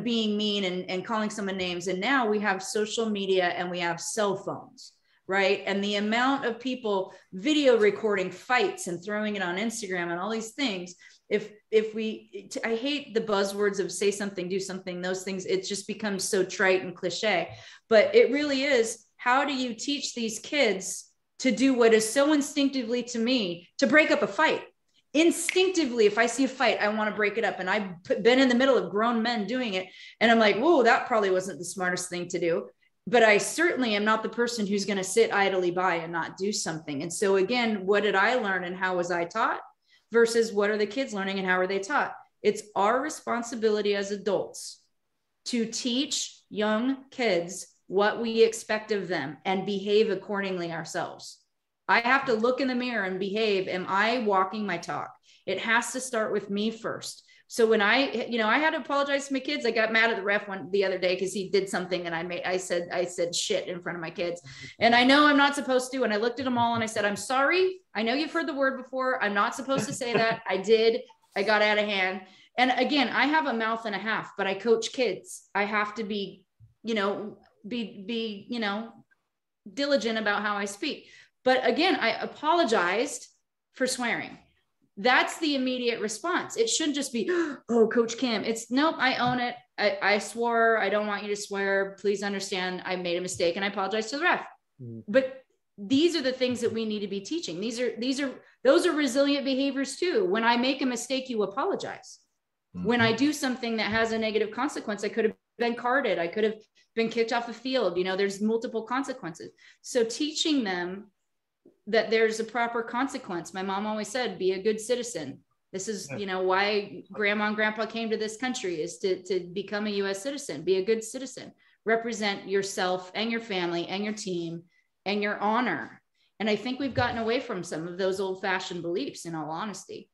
being mean and calling someone names. And now we have social media and we have cell phones, right? And the amount of people video recording fights and throwing it on Instagram and all these things. I hate the buzzwords of say something, do something, those things. It just becomes so trite and cliche, but it really is. How do you teach these kids to do what is so instinctively to me, to break up a fight? Instinctively, if I see a fight, I want to break it up. And I've been in the middle of grown men doing it. And I'm like, whoa, that probably wasn't the smartest thing to do. But I certainly am not the person who's going to sit idly by and not do something. And so again, what did I learn and how was I taught versus what are the kids learning and how are they taught? It's our responsibility as adults to teach young kids what we expect of them and behave accordingly ourselves. I have to look in the mirror and behave. Am I walking my talk? It has to start with me first. So when I had to apologize to my kids. I got mad at the ref the other day because he did something and I said shit in front of my kids. And I know I'm not supposed to. And I looked at them all and I said, I'm sorry. I know you've heard the word before. I'm not supposed to say that. I did. I got out of hand. And again, I have a mouth and a half, but I coach kids. I have to be diligent about how I speak. But again, I apologized for swearing. That's the immediate response. It shouldn't just be, oh, Coach Kim. It's nope, I own it. I swore. I don't want you to swear. Please understand I made a mistake and I apologize to the ref. But these are the things that we need to be teaching. Those are resilient behaviors too. When I make a mistake, you apologize. When I do something that has a negative consequence, I could have been carded. I could have been kicked off the field. There's multiple consequences. So teaching them that there's a proper consequence. My mom always said, be a good citizen. This is, why grandma and grandpa came to this country, is to become a US citizen, be a good citizen, represent yourself and your family and your team and your honor. And I think we've gotten away from some of those old fashioned beliefs, in all honesty.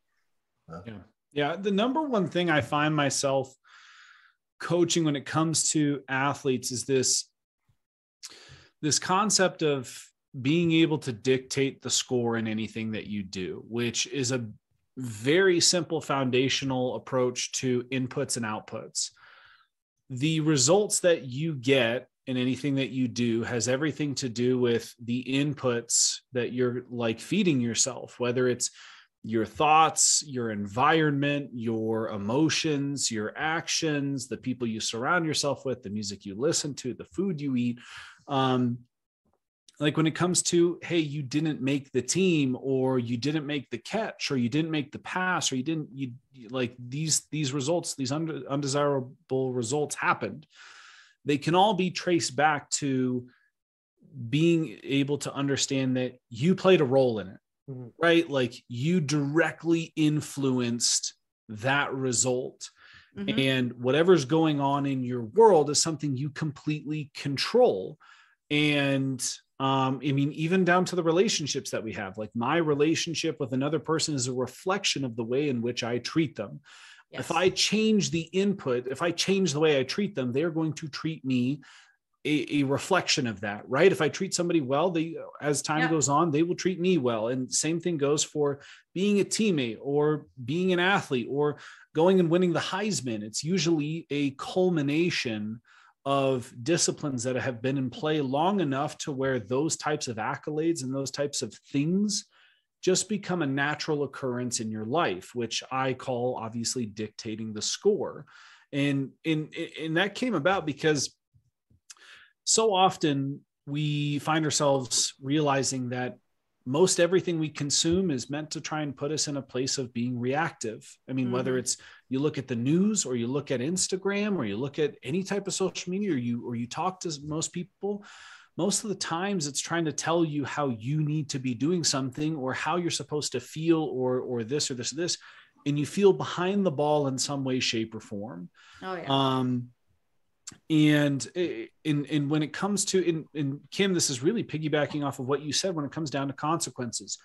Yeah. The number one thing I find myself coaching when it comes to athletes is this concept of being able to dictate the score in anything that you do, which is a very simple foundational approach to inputs and outputs. The results that you get in anything that you do has everything to do with the inputs that you're like feeding yourself, whether it's your thoughts, your environment, your emotions, your actions, the people you surround yourself with, the music you listen to, the food you eat. Like when it comes to, hey, you didn't make the team, or you didn't make the catch, or you didn't make the pass, or you like these results, these undesirable results happened. They can all be traced back to being able to understand that you played a role in it, right? Like you directly influenced that result. And whatever's going on in your world is something you completely control. And I mean, even down to the relationships that we have, like my relationship with another person is a reflection of the way in which I treat them. Yes. If I change the input, if I change the way I treat them, they're going to treat me a reflection of that, right? If I treat somebody well, as time goes on, they will treat me well. And same thing goes for being a teammate or being an athlete or going and winning the Heisman. It's usually a culmination of disciplines that have been in play long enough to where those types of accolades and those types of things just become a natural occurrence in your life, which I call obviously dictating the score. And that came about because so often we find ourselves realizing that most everything we consume is meant to try and put us in a place of being reactive. I mean, whether it's you look at the news or you look at Instagram or you look at any type of social media or you talk to most people, most of the times it's trying to tell you how you need to be doing something or how you're supposed to feel or this or this or this, and you feel behind the ball in some way, shape, or form. Oh yeah. And when it comes to, and Kim, this is really piggybacking off of what you said when it comes down to consequences.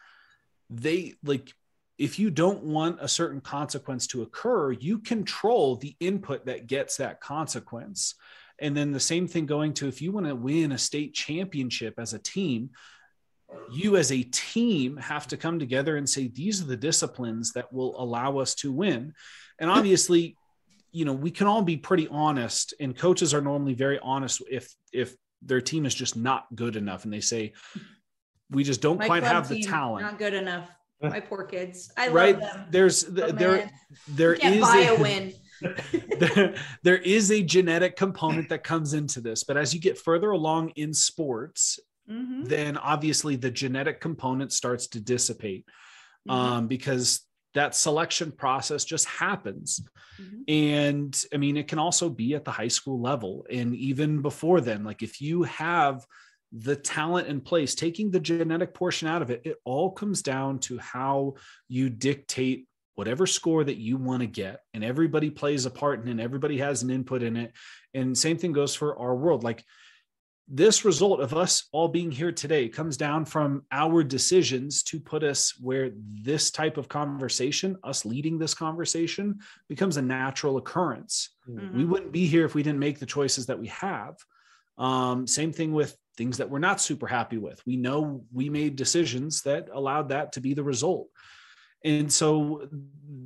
They like, if you don't want a certain consequence to occur, you control the input that gets that consequence. And then the same thing going to, if you want to win a state championship as a team, you as a team have to come together and say, these are the disciplines that will allow us to win. And obviously, we can all be pretty honest, and coaches are normally very honest if their team is just not good enough. And they say, we just don't quite have the talent. Not good enough. My poor kids. I love them. There is a win. there is a genetic component that comes into this, but as you get further along in sports, then obviously the genetic component starts to dissipate, because that selection process just happens. And I mean, it can also be at the high school level. And even before then, like if you have the talent in place, taking the genetic portion out of it, it all comes down to how you dictate whatever score that you want to get. And everybody plays a part in it, and everybody has an input in it. And same thing goes for our world. Like this result of us all being here today comes down from our decisions to put us where this type of conversation, us leading this conversation, becomes a natural occurrence. We wouldn't be here if we didn't make the choices that we have. Same thing with things that we're not super happy with. We know we made decisions that allowed that to be the result. And so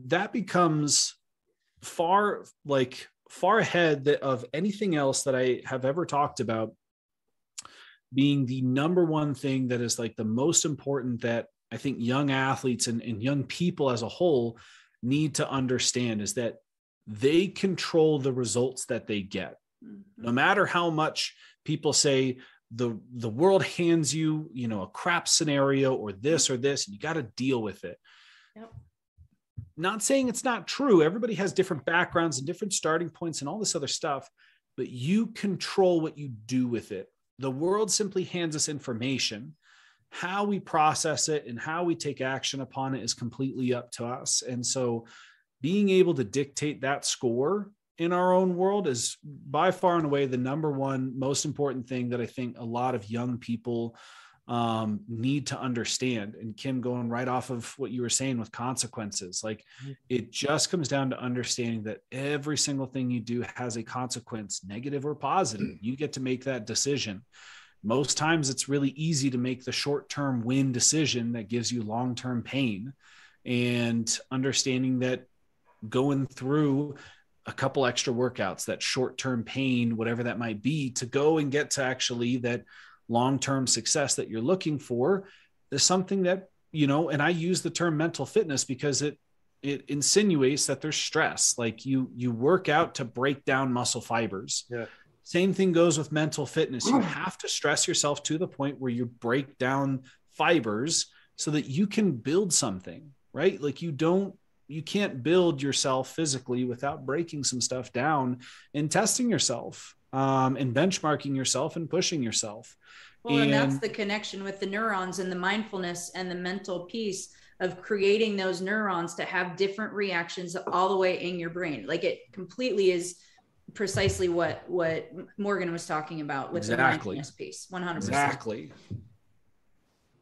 that becomes far ahead of anything else that I have ever talked about, being the number one thing that is like the most important that I think young athletes and young people as a whole need to understand, is that they control the results that they get. No matter how much people say the world hands you, a crap scenario or this, and you got to deal with it. Yep. Not saying it's not true. Everybody has different backgrounds and different starting points and all this other stuff, but you control what you do with it. The world simply hands us information. How we process it and how we take action upon it is completely up to us. And so being able to dictate that score in our own world is by far and away the number one most important thing that I think a lot of young people need to understand. And Kim, going right off of what you were saying with consequences, like it just comes down to understanding that every single thing you do has a consequence, negative or positive. You get to make that decision. Most times it's really easy to make the short-term win decision that gives you long-term pain, and understanding that going through a couple extra workouts, that short-term pain, whatever that might be, to go and get to actually that long-term success that you're looking for, is something that, and I use the term mental fitness because it insinuates that there's stress. Like you work out to break down muscle fibers. Yeah. Same thing goes with mental fitness. You have to stress yourself to the point where you break down fibers so that you can build something, right? Like you can't build yourself physically without breaking some stuff down and testing yourself, and benchmarking yourself and pushing yourself. Well, and that's the connection with the neurons and the mindfulness and the mental piece of creating those neurons to have different reactions all the way in your brain. Like it completely is precisely what Morgan was talking about with the mindfulness piece. 100%. Exactly.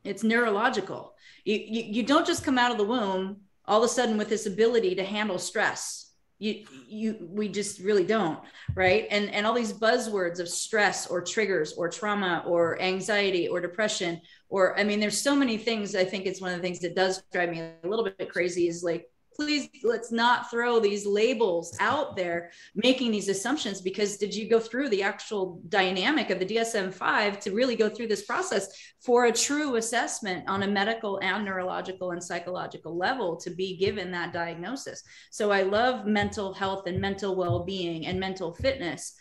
It's neurological. You don't just come out of the womb all of a sudden with this ability to handle stress. We just really don't, right? And all these buzzwords of stress or triggers or trauma or anxiety or depression, or, I mean, there's so many things. I think it's one of the things that does drive me a little bit crazy is like, please, let's not throw these labels out there, making these assumptions, because did you go through the actual dynamic of the DSM-5 to really go through this process for a true assessment on a medical and neurological and psychological level to be given that diagnosis? So I love mental health and mental well-being and mental fitness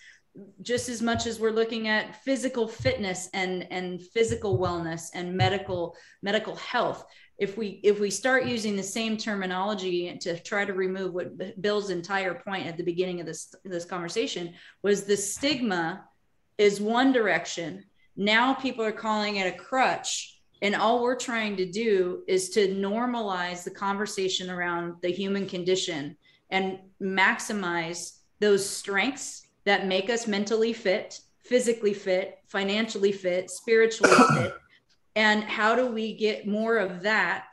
just as much as we're looking at physical fitness and physical wellness and medical health. If we start using the same terminology to try to remove what Bill's entire point at the beginning of this conversation was, the stigma is one direction. Now people are calling it a crutch. And all we're trying to do is to normalize the conversation around the human condition and maximize those strengths that make us mentally fit, physically fit, financially fit, spiritually fit. And how do we get more of that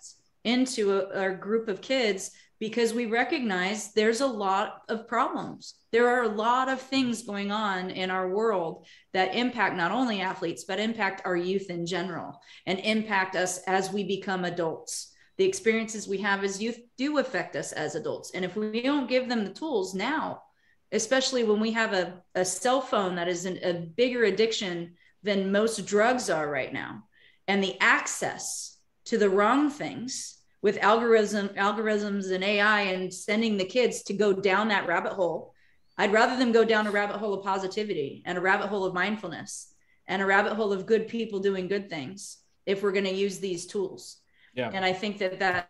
into our group of kids because we recognize there's a lot of problems. There are a lot of things going on in our world that impact not only athletes, but impact our youth in general and impact us as we become adults. The experiences we have as youth do affect us as adults. And if we don't give them the tools now, especially when we have a cell phone that is a bigger addiction than most drugs are right now, and the access to the wrong things with algorithms and AI and sending the kids to go down that rabbit hole. I'd rather them go down a rabbit hole of positivity and a rabbit hole of mindfulness and a rabbit hole of good people doing good things if we're going to use these tools. Yeah. And I think that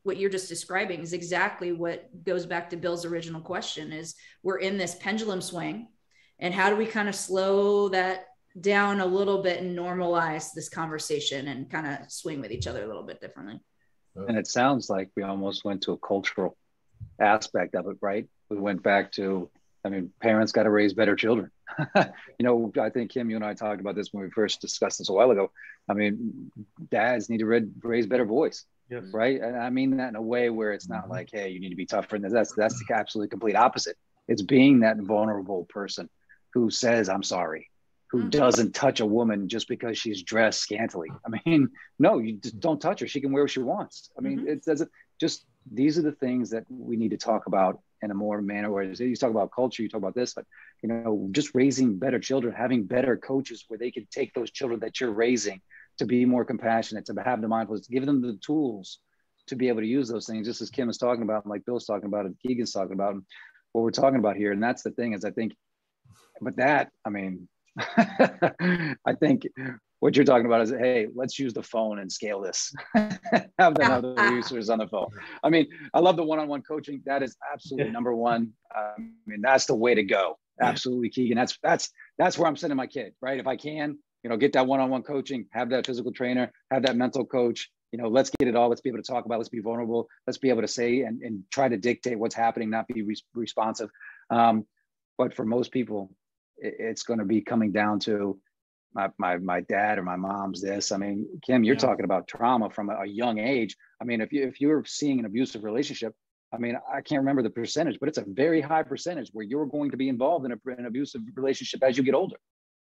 what you're just describing is exactly what goes back to Bill's original question is we're in this pendulum swing, and how do we kind of slow that down a little bit and normalize this conversation and kind of swing with each other a little bit differently. And it sounds like we almost went to a cultural aspect of it, right? We went back to, I mean, parents got to raise better children. You know, I think Kim, you and I talked about this when we first discussed this a while ago. I mean, dads need to raise better boys, yes. Right? And I mean that in a way where it's not like, hey, you need to be tougher. And that's the absolutely complete opposite. It's being that vulnerable person who says, I'm sorry, who doesn't touch a woman just because she's dressed scantily. I mean, no, you just don't touch her. She can wear what she wants. I mean, it doesn't just, these are the things that we need to talk about in a more manner where you talk about culture, you talk about this, but, you know, just raising better children, having better coaches where they can take those children that you're raising to be more compassionate, to have the mindfulness, give them the tools to be able to use those things, just as Kim is talking about, and like Bill's talking about, and Keegan's talking about, and what we're talking about here. And that's the thing is, I think, but that, I mean, I think what you're talking about is, hey, let's use the phone and scale this. Have the other users on the phone. I mean, I love the one-on-one coaching. That is absolutely number one. I mean, that's the way to go. Absolutely, Keegan. That's where I'm sending my kid, right? If I can, you know, get that one-on-one coaching, have that physical trainer, have that mental coach. You know, let's get it all. Let's be able to talk about. Let's be vulnerable. Let's be able to say and try to dictate what's happening, not be responsive. But for most people, it's going to be coming down to my dad or my mom's this. I mean, Kim, you're talking about trauma from a young age. I mean, if you're seeing an abusive relationship, I mean, I can't remember the percentage, but it's a very high percentage where you're going to be involved in an abusive relationship as you get older.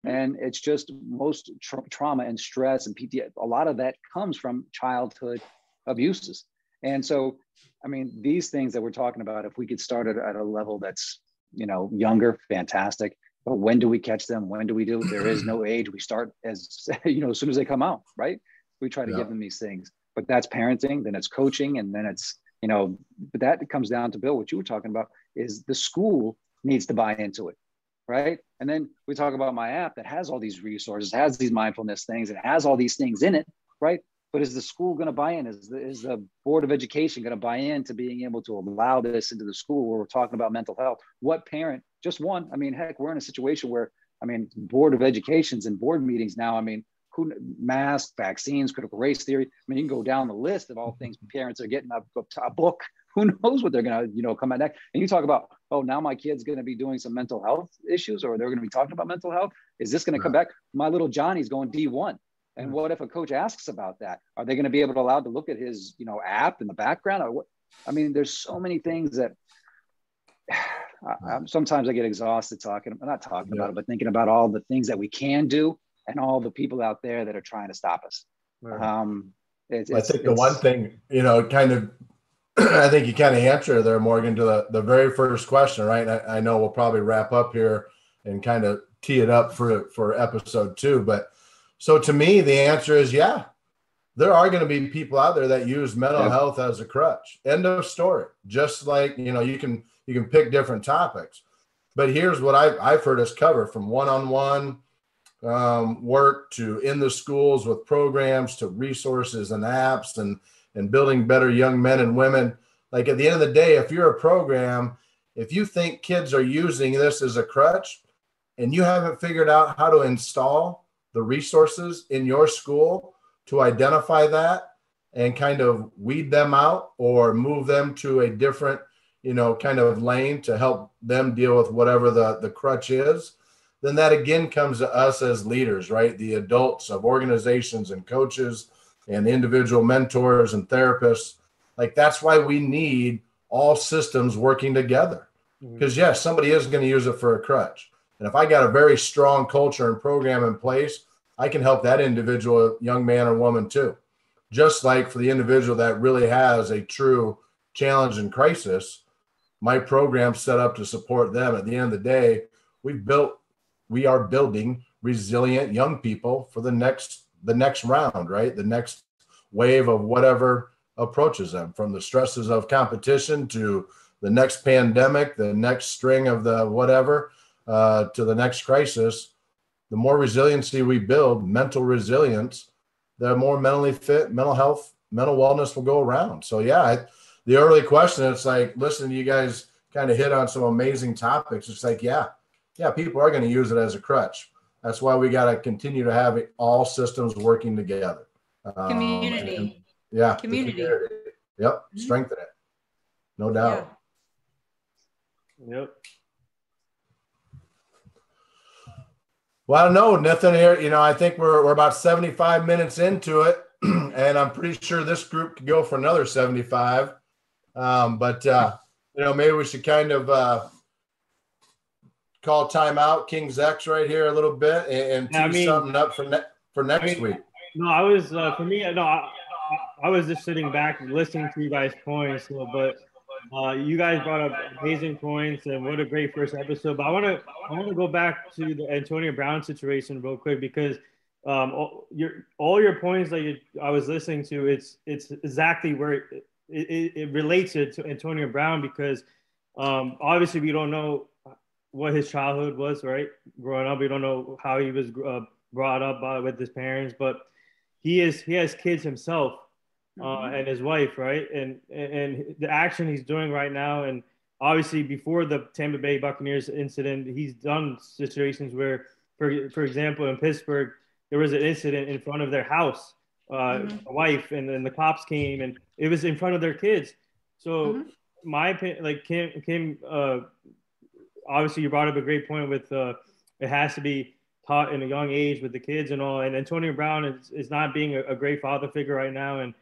And it's just most trauma and stress and PTSD. A lot of that comes from childhood abuses. And so, I mean, these things that we're talking about, if we could start at a level that's, you know, younger, fantastic. But when do we catch them? When do we do? There is no age. We start as, you know, as soon as they come out, right? We try to give them these things. But that's parenting, then it's coaching, and then it's, you know, but that comes down to, Bill, what you were talking about is the school needs to buy into it, right? And then we talk about my app that has all these resources, has these mindfulness things, it has all these things in it, right? But is the school going to buy in? Is the Board of Education going to buy into being able to allow this into the school where we're talking about mental health? What parent, just one, I mean, heck, we're in a situation where, I mean, Board of Educations and board meetings now, I mean, masks, vaccines, critical race theory. I mean, you can go down the list of all things parents are getting a book. Who knows what they're going to, you know, come at next. And you talk about, oh, now my kid's going to be doing some mental health issues, or they're going to be talking about mental health. Is this going to come back? My little Johnny's going D1. And what if a coach asks about that? Are they going to be able to allow to look at his, you know, app in the background? Or what? I mean, there's so many things that sometimes I get exhausted not talking about it, but thinking about all the things that we can do and all the people out there that are trying to stop us. Right. I think the one thing, you know, kind of, I think you kind of answer there, Morgan, to the very first question, right? I know we'll probably wrap up here and kind of tee it up for episode 2, but so to me, the answer is, yeah, there are going to be people out there that use mental health as a crutch. End of story. Just like, you know, you can pick different topics, but here's what I've heard us cover, from one-on-one work to in the schools with programs to resources and apps and building better young men and women. Like, at the end of the day, if you're a program, if you think kids are using this as a crutch and you haven't figured out how to install the resources in your school to identify that and kind of weed them out or move them to a different, you know, kind of lane to help them deal with whatever the crutch is, then that again comes to us as leaders, right? The adults of organizations and coaches and the individual mentors and therapists. Like, that's why we need all systems working together. Because yes, somebody is going to use it for a crutch. And if I got a very strong culture and program in place, I can help that individual young man or woman too. Just like for the individual that really has a true challenge and crisis, my program's set up to support them. At the end of the day, we are building resilient young people for the next round, right? The next wave of whatever approaches them, from the stresses of competition to the next pandemic, the next string of the whatever, to the next crisis. The more resiliency we build, mental resilience, the more mentally fit, mental health, mental wellness will go around. So yeah, the early question, it's like, listening to you guys kind of hit on some amazing topics. It's like, yeah, people are going to use it as a crutch. That's why we got to continue to have all systems working together. Community. Community. Yep. Strengthen it. No doubt. Yeah. Yep. Well, I don't know, Nathan, here, I think we're about 75 minutes into it, and I'm pretty sure this group could go for another 75. But maybe we should kind of call timeout, King's X right here a little bit, and tee something up for next week. No, I was I was just sitting back listening to you guys' points, but you guys brought up amazing points, and what a great first episode. But I want to go back to the Antonio Brown situation real quick, because all your points that I was listening to, it's exactly where it relates to Antonio Brown, because obviously we don't know what his childhood was, right? Growing up, we don't know how he was brought up with his parents, but he has kids himself. And his wife, right? And the action he's doing right now, and obviously before the Tampa Bay Buccaneers incident, he's done situations where, for example, in Pittsburgh, there was an incident in front of their house, a wife, and then the cops came, and it was in front of their kids. So my opinion, like Kim, obviously you brought up a great point with it has to be taught in a young age with the kids and all. And Antonio Brown is not being a great father figure right now. And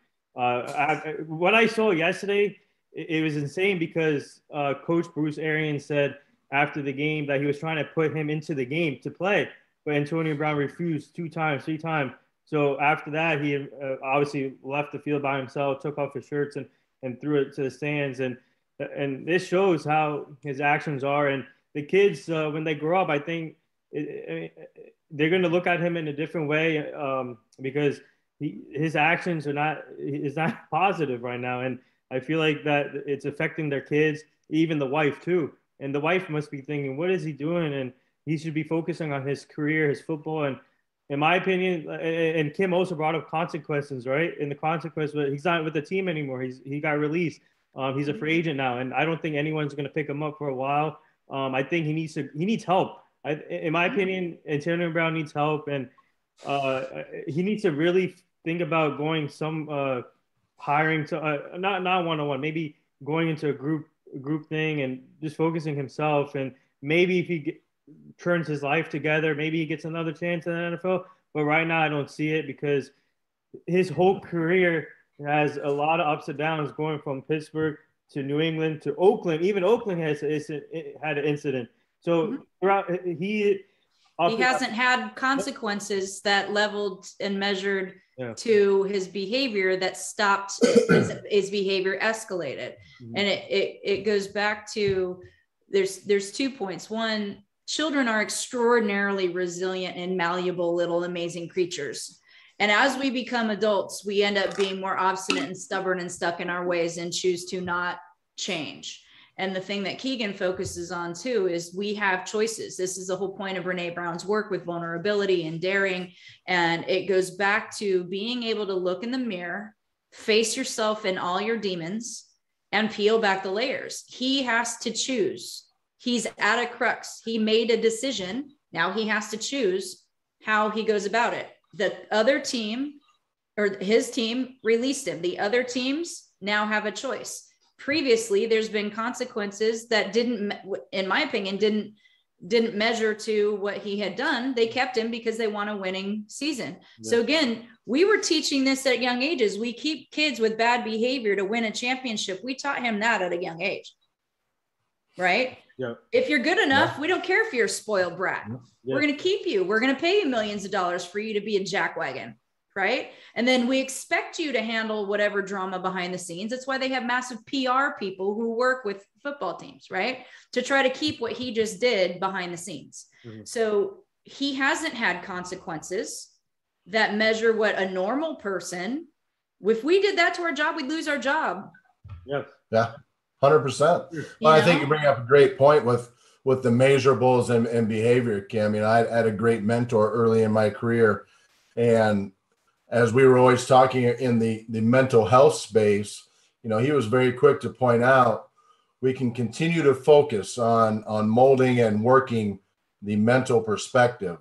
what I saw yesterday, it was insane, because Coach Bruce Arians said after the game that he was trying to put him into the game to play, but Antonio Brown refused 3 times. So after that, he obviously left the field by himself, took off his shirts and threw it to the stands. And this shows how his actions are. And the kids, when they grow up, I think they're going to look at him in a different way, because his actions is not positive right now. And I feel like that it's affecting their kids, even the wife too. And the wife must be thinking, what is he doing? And he should be focusing on his career, his football. And in my opinion, and Kim also brought up consequences, right? And the consequence, he's not with the team anymore. He got released. He's a free agent now. And I don't think anyone's going to pick him up for a while. I think he needs help. In my opinion, Antonio Brown needs help. And he needs to really think about going hiring to not one-on-one, maybe going into a group thing and just focusing himself. And maybe if he turns his life together, maybe he gets another chance in the NFL. But right now I don't see it, because his whole career has a lot of ups and downs, going from Pittsburgh to New England to Oakland. Even Oakland had an incident. So he hasn't had consequences that leveled and measured to his behavior that stopped his behavior escalated. And it goes back to, there's 2 points. One, children are extraordinarily resilient and malleable little amazing creatures. And as we become adults, we end up being more obstinate and stubborn and stuck in our ways and choose to not change. And the thing that Keegan focuses on too is we have choices. This is the whole point of Brene Brown's work with vulnerability and daring. And it goes back to being able to look in the mirror, face yourself and all your demons, and peel back the layers. He has to choose. He's at a crux. He made a decision. Now he has to choose how he goes about it. The other team, or his team, released him. The other teams now have a choice. Previously, there's been consequences that didn't, in my opinion, didn't didn't measure to what he had done. They kept him because they want a winning season. Yeah. So again, we were teaching this at young ages. We keep kids with bad behavior to win a championship. We taught him that at a young age, right? Yeah. If you're good enough, we don't care if you're a spoiled brat. Yeah. We're going to keep you. We're going to pay you millions of dollars for you to be a jackwagon, right? And then we expect you to handle whatever drama behind the scenes. That's why they have massive PR people who work with football teams, right? To try to keep what he just did behind the scenes. Mm-hmm. So he hasn't had consequences that measure what a normal person, if we did that to our job, we'd lose our job. Yes. Yeah. 100%. Well, I think you bring up a great point with the measurables and behavior, Kim. You know, I had a great mentor early in my career, and as we were always talking in the mental health space, you know, he was very quick to point out we can continue to focus on molding and working the mental perspective.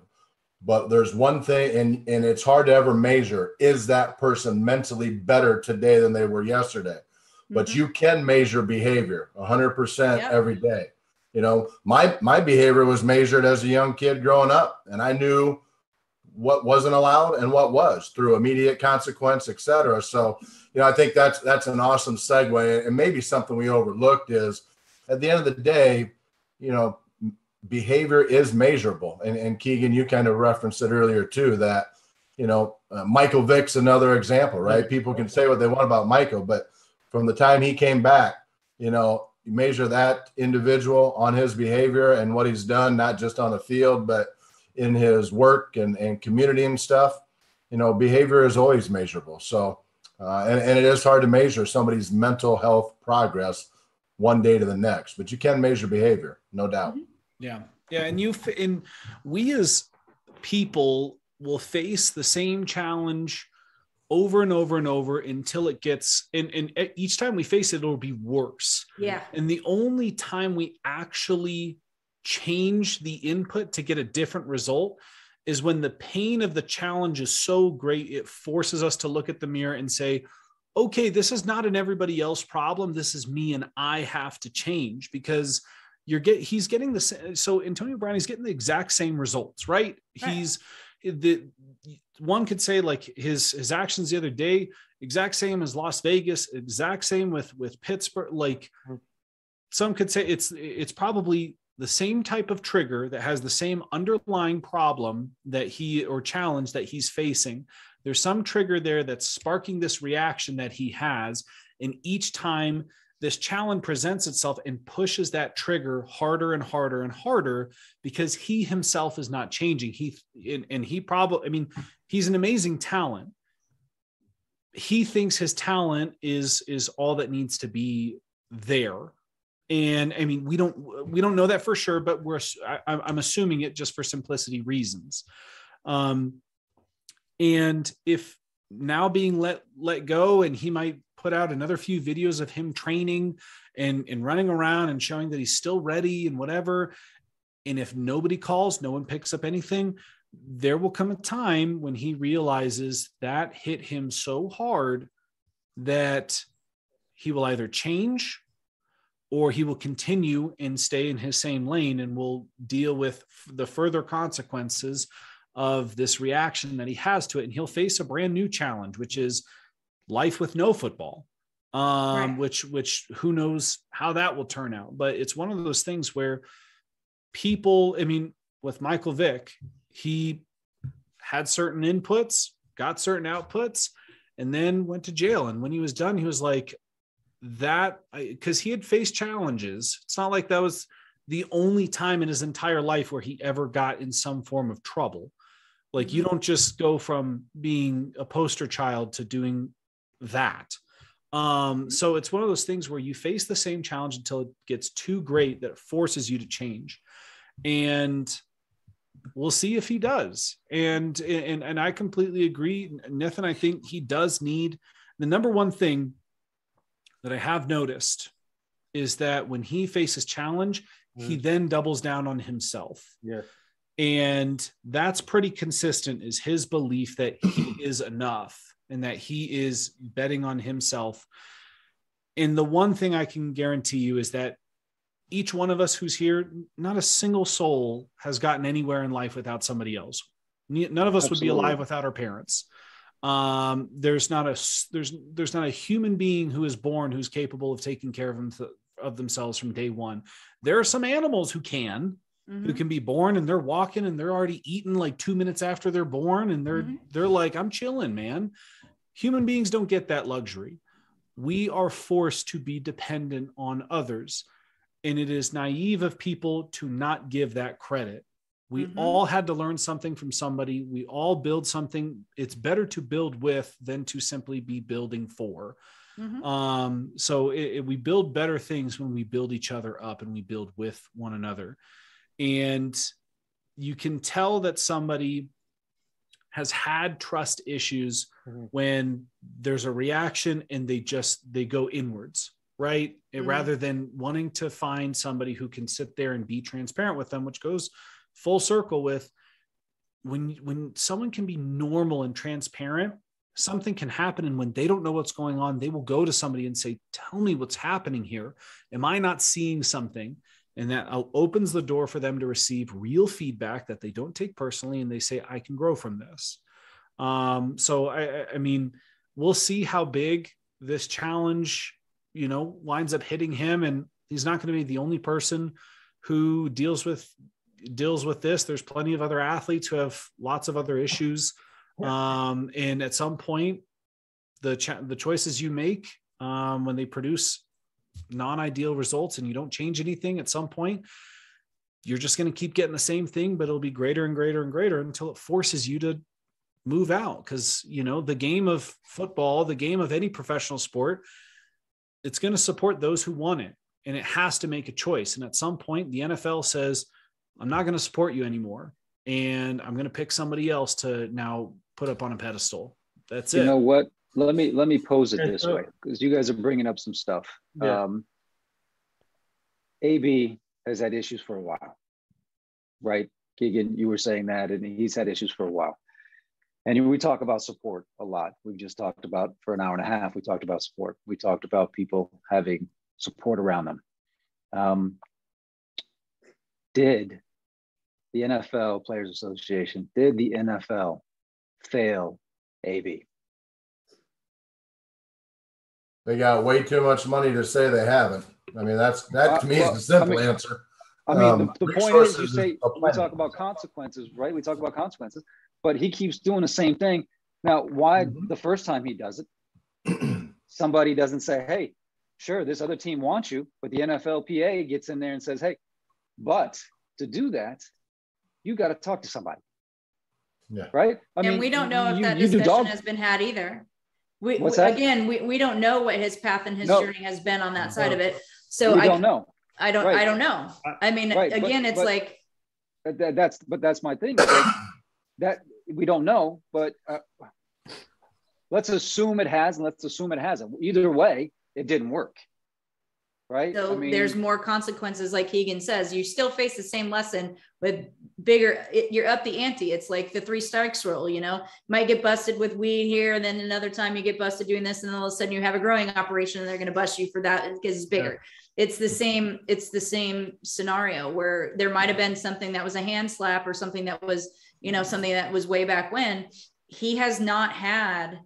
But there's one thing, and it's hard to ever measure, is that person mentally better today than they were yesterday? Mm-hmm. But you can measure behavior 100% every day. You know, my behavior was measured as a young kid growing up, and I knew what wasn't allowed and what was through immediate consequence, et cetera. So, you know, I think that's an awesome segue, and maybe something we overlooked is at the end of the day, you know, behavior is measurable. And Keegan, you kind of referenced it earlier too, that, you know, Michael Vick's another example, right? People can say what they want about Michael, but from the time he came back, you know, you measure that individual on his behavior and what he's done, not just on the field, but in his work and community and stuff. You know, behavior is always measurable. So, and it is hard to measure somebody's mental health progress one day to the next, but you can measure behavior, no doubt. Yeah. Yeah. And we as people will face the same challenge over and over and over until it gets, and each time we face it, it'll be worse. Yeah. And the only time we actually change the input to get a different result is when the pain of the challenge is so great, it forces us to look at the mirror and say, okay, this is not an everybody else problem. This is me, and I have to change, because he's getting the same. So Antonio Brown, he's getting the exact same results, right? He's one could say like his actions the other day, exact same as Las Vegas, exact same with Pittsburgh. Like some could say it's probably the same type of trigger that has the same underlying problem or challenge that he's facing. There's some trigger there that's sparking this reaction that he has. And each time this challenge presents itself and pushes that trigger harder and harder and harder, because he himself is not changing. He's an amazing talent. He thinks his talent is all that needs to be there. And I mean, we don't know that for sure, but I'm assuming it just for simplicity reasons. And if now being let go, and he might put out another few videos of him training and running around and showing that he's still ready and whatever. And if nobody calls, no one picks up anything, there will come a time when he realizes that hit him so hard that he will either change or he will continue and stay in his same lane and will deal with the further consequences of this reaction that he has to it. And he'll face a brand new challenge, which is life with no football, right. which who knows how that will turn out. But it's one of those things where people, I mean, with Michael Vick, he had certain inputs, got certain outputs, and then went to jail. And when he was done, he was like, that, because he had faced challenges. It's not like that was the only time in his entire life where he ever got in some form of trouble. Like, you don't just go from being a poster child to doing that. So it's one of those things where you face the same challenge until it gets too great that it forces you to change. And we'll see if he does. And I completely agree. Nathan, I think he does need, the number one thing that I have noticed is that when he faces challenge, he then doubles down on himself. Yeah. And that's pretty consistent, is his belief that he is enough and that he is betting on himself. And the one thing I can guarantee you is that each one of us who's here, not a single soul has gotten anywhere in life without somebody else. None of us would be alive without our parents. There's not a human being who is born who's capable of taking care of themselves from day one. There are some animals who can be born and they're walking and they're already eating like 2 minutes after they're born. And they're like, I'm chilling, man. Human beings don't get that luxury. We are forced to be dependent on others. And it is naive of people to not give that credit. We all had to learn something from somebody. We all build something. It's better to build with than to simply be building for. So we build better things when we build each other up and we build with one another. And you can tell that somebody has had trust issues when there's a reaction and they go inwards, right? Rather than wanting to find somebody who can sit there and be transparent with them, which goes full circle with when someone can be normal and transparent, something can happen. And when they don't know what's going on, they will go to somebody and say, tell me what's happening here. Am I not seeing something? And that opens the door for them to receive real feedback that they don't take personally. And they say, I can grow from this. So I mean, we'll see how big this challenge, winds up hitting him. And he's not going to be the only person who deals with this. There's plenty of other athletes who have lots of other issues. And at some point, the choices you make when they produce non-ideal results and you don't change anything, at some point, you're just going to keep getting the same thing, but it'll be greater and greater and greater until it forces you to move out. Because, the game of football, the game of any professional sport, it's going to support those who want it. And it has to make a choice. And at some point, the NFL says, I'm not going to support you anymore. And I'm going to pick somebody else to now put up on a pedestal. That's it. You know what? Let me pose it this way, because you guys are bringing up some stuff. Yeah. AB has had issues for a while, right? Keegan, you were saying that, and he's had issues for a while. And we talk about support a lot. We've just talked about, for an hour and a half, we talked about support. We talked about people having support around them. Did the NFL Players Association, did the NFL fail AB? They got way too much money to say they haven't. I mean, that to me is the simple answer. I mean, the point is, you say we talk about consequences, right? We talk about consequences, but he keeps doing the same thing. Now, why the first time he does it, somebody doesn't say, hey, sure, this other team wants you, but the NFLPA gets in there and says, hey, but to do that, you got to talk to somebody. Yeah. Right. And we don't know if that discussion has been had either. We don't know what his path and his journey has been on that side of it. So I don't know. I don't know. I mean, again, it's like, that's my thing. That we don't know, but let's assume it has, and let's assume it hasn't. Either way, it didn't work. Right. So there's more consequences. Like Keegan says, you still face the same lesson with bigger, you're up the ante. It's like the 3 strikes rule, might get busted with weed here. And then another time you get busted doing this. And then all of a sudden you have a growing operation and they're going to bust you for that because it's bigger. Yeah. It's the same scenario where there might've been something that was a hand slap or something that was, something that was way back when. He has not had,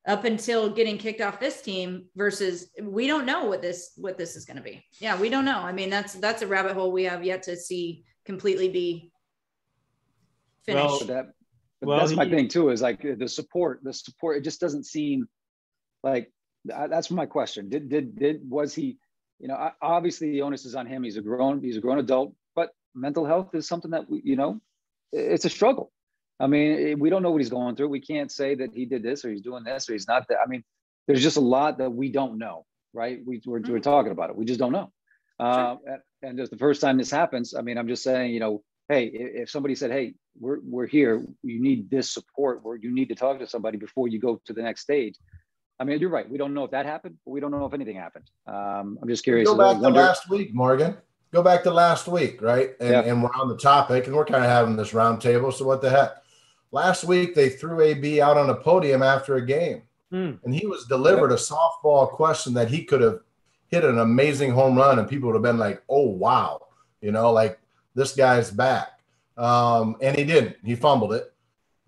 up until getting kicked off this team, versus we don't know what this is going to be. Yeah, we don't know. I mean, that's a rabbit hole we have yet to see completely be finished. That's my thing too, is like the support, it just doesn't seem like, that's my question. Was he, obviously the onus is on him. He's a grown adult, but mental health is something that it's a struggle. I mean, we don't know what he's going through. We can't say that he did this or he's doing this or he's not that. I mean, there's just a lot that we don't know, right? We're talking about it. We just don't know. Sure. And just the first time this happens, I mean, I'm just saying, hey, if somebody said, hey, we're here, you need this support, or you need to talk to somebody before you go to the next stage. I mean, you're right. We don't know if that happened, but we don't know if anything happened. I'm just curious. Go back to last week, Morgan. Go back to last week, right? And we're on the topic, and we're kind of having this round table. So what the heck? Last week, they threw AB out on a podium after a game, and he was delivered a softball question that he could have hit an amazing home run and people would have been like, oh, wow, like this guy's back. And he didn't. He fumbled it.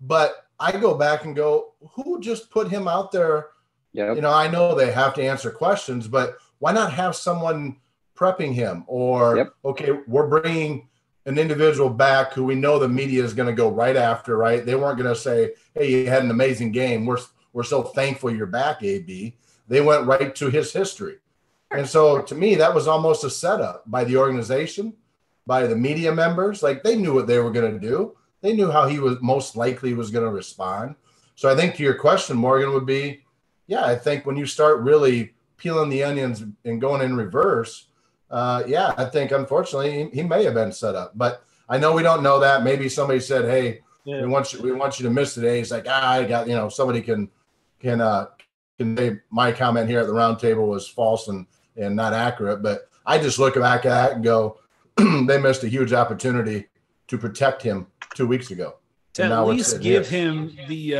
But I go back and go, who just put him out there? Yep. I know they have to answer questions, but why not have someone prepping him? Or, okay, we're bringing an individual back who we know the media is going to go right after, right? They weren't going to say, hey, you had an amazing game. We're so thankful you're back, AB. They went right to his history. And so to me, that was almost a setup by the organization, by the media members. Like, they knew what they were going to do. They knew how he was most likely was going to respond. So I think to your question, Morgan, would be, yeah, I think when you start really peeling the onions and going in reverse, I think unfortunately he may have been set up. But I know we don't know that. Maybe somebody said, hey, we want you to miss today. He's like, I got, somebody can say my comment here at the Roundtable was false and not accurate. But I just look back at that and go, they missed a huge opportunity to protect him 2 weeks ago. To at least give him the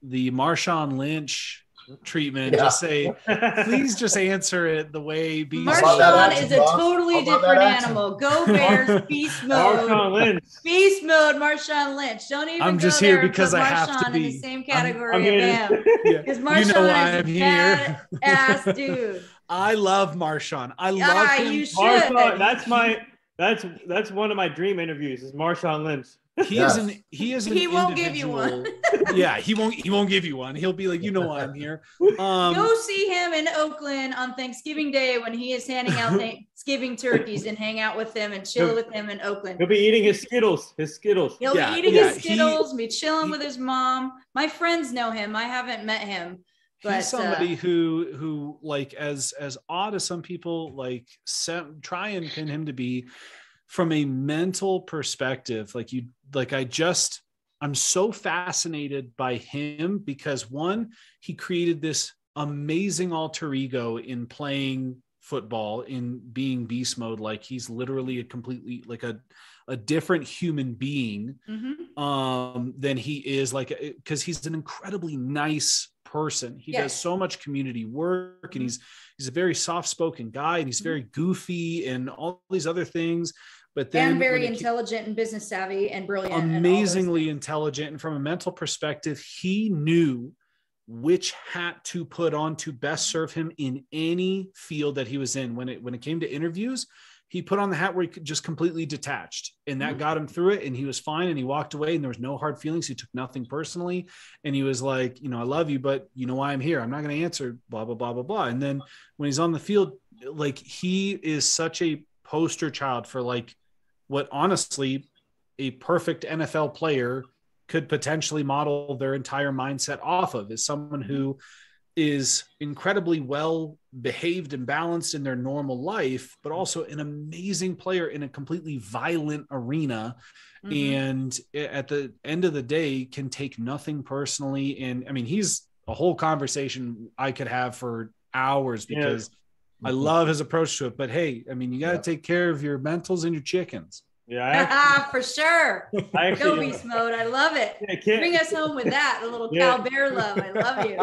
Marshawn Lynch treatment. Just say, please just answer it the way Marshawn is a totally different animal. Go Bears, beast mode. Marshawn Lynch. Beast mode, Marshawn Lynch. Don't even I'm just go here there because I have to be in the same category of him. Because Marshawn is a badass dude. I love Marshawn. I love him. You should. Marshawn, that's one of my dream interviews is Marshawn Lynch. He won't give you one. Yeah, he won't give you one. He'll be like, why I'm here. Go see him in Oakland on Thanksgiving Day when he is handing out Thanksgiving turkeys and hang out with them and chill with them in Oakland. He'll be eating his Skittles. He'll be eating his Skittles, be chilling with his mom. My friends know him. I haven't met him. But he's somebody who like as odd as some people try and pin him to be, from a mental perspective, I'm so fascinated by him because one, he created this amazing alter ego in playing football, in being beast mode. Like, he's literally a completely a different human being than he is, because he's an incredibly nice person. He does so much community work, and he's a very soft-spoken guy, and he's very goofy and all these other things. But then very intelligent and business savvy and brilliant, amazingly intelligent. And from a mental perspective, he knew which hat to put on to best serve him in any field that he was in. When it came to interviews, he put on the hat where he just completely detached, and that got him through it. And he was fine, and he walked away, and there was no hard feelings. He took nothing personally. And he was like, I love you, but you know why I'm here. I'm not going to answer blah, blah, blah, blah, blah. And then when he's on the field, he is such a poster child for what honestly a perfect NFL player could potentially model their entire mindset off of, is someone who is incredibly well behaved and balanced in their normal life, but also an amazing player in a completely violent arena. And at the end of the day can take nothing personally. And I mean, he's a whole conversation I could have for hours because I love his approach to it. But hey, I mean, you got to take care of your mentals and your chickens. Yeah, for sure. Go beast mode. I love it. Bring us home with that. A little Cal Bear love. I love you.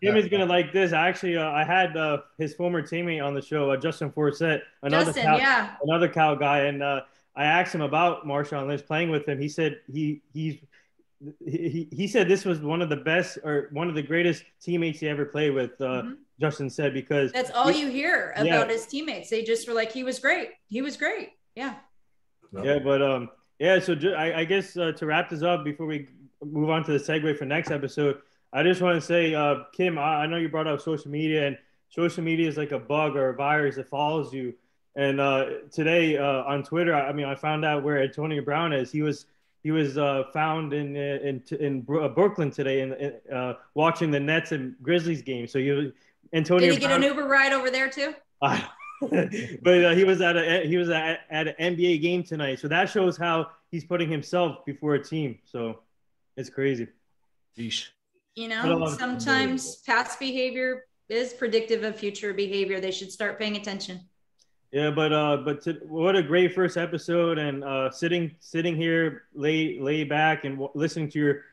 Kim is gonna like this. Actually, I had his former teammate on the show, Justin Forsett, another Cal guy, and I asked him about Marshawn Lynch playing with him. He said he said this was one of the best or one of the greatest teammates he ever played with. Justin said, because that's all you hear about his teammates. They just were like, he was great. He was great. Yeah. Yeah, but so I guess to wrap this up before we move on to the segue for next episode, I just want to say, Kim, I know you brought up social media, and social media is like a bug or a virus that follows you. And today on Twitter, I found out where Antonio Brown is. He was found in Brooklyn today and watching the Nets and Grizzlies game. So Antonio. Did he get an Uber ride over there too? But he was at an NBA game tonight, so that shows how he's putting himself before a team. So it's crazy. Yeesh. Sometimes past behavior is predictive of future behavior. They should start paying attention. Yeah, but what a great first episode, and sitting here lay back and listening to your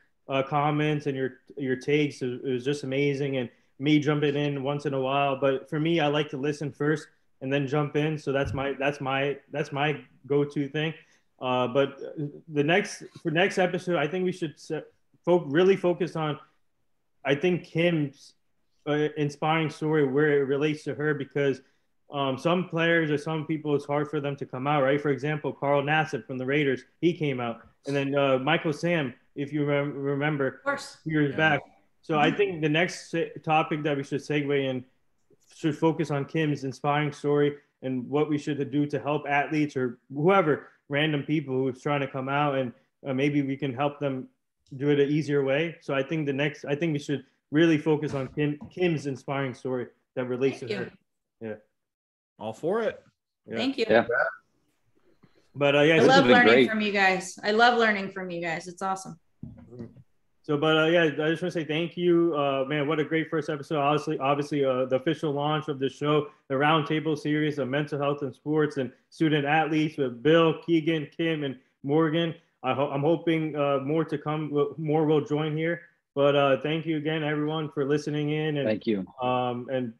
comments and your takes. It was just amazing. And me jumping in once in a while. But for me, I like to listen first and then jump in. So that's my go-to thing. But the next episode, I think we should really focus on, I think, Kim's inspiring story, where it relates to her, because some players or some people, it's hard for them to come out, right? For example, Carl Nassib from the Raiders, he came out. And then Michael Sam, if you remember, years back. So I think the next topic that we should segue in should focus on Kim's inspiring story and what we should do to help athletes or whoever, random people who's trying to come out, and maybe we can help them do it an easier way. So I think we should really focus on Kim's inspiring story that relates to her. Yeah. All for it. Yeah. Thank you. Yeah. But I love learning from you guys. I love learning from you guys. It's awesome. So, but I just want to say thank you, man. What a great first episode. Obviously, the official launch of the show, the Roundtable series of mental health and sports and student athletes with Bill, Keegan, Kim, and Morgan. I'm hoping more to come. More will join here. But thank you again, everyone, for listening in. And thank you. And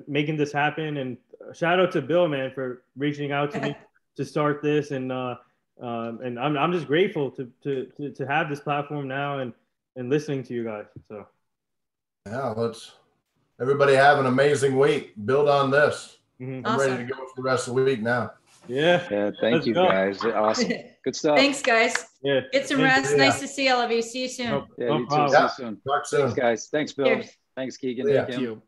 making this happen. And shout out to Bill, man, for reaching out to me to start this. And I'm just grateful to have this platform now and listening to you guys. So yeah, let's everybody have an amazing week. Build on this. Mm-hmm. I'm ready to go for the rest of the week now. Yeah. Thank you, guys. Awesome. Good stuff. Thanks, guys. Yeah. Get some rest. Yeah. Nice to see all of you. See you soon. You too. See you soon. Talk soon. Thanks, guys. Thanks, Bill. Cheers. Thanks, Keegan. Yeah. Thank you.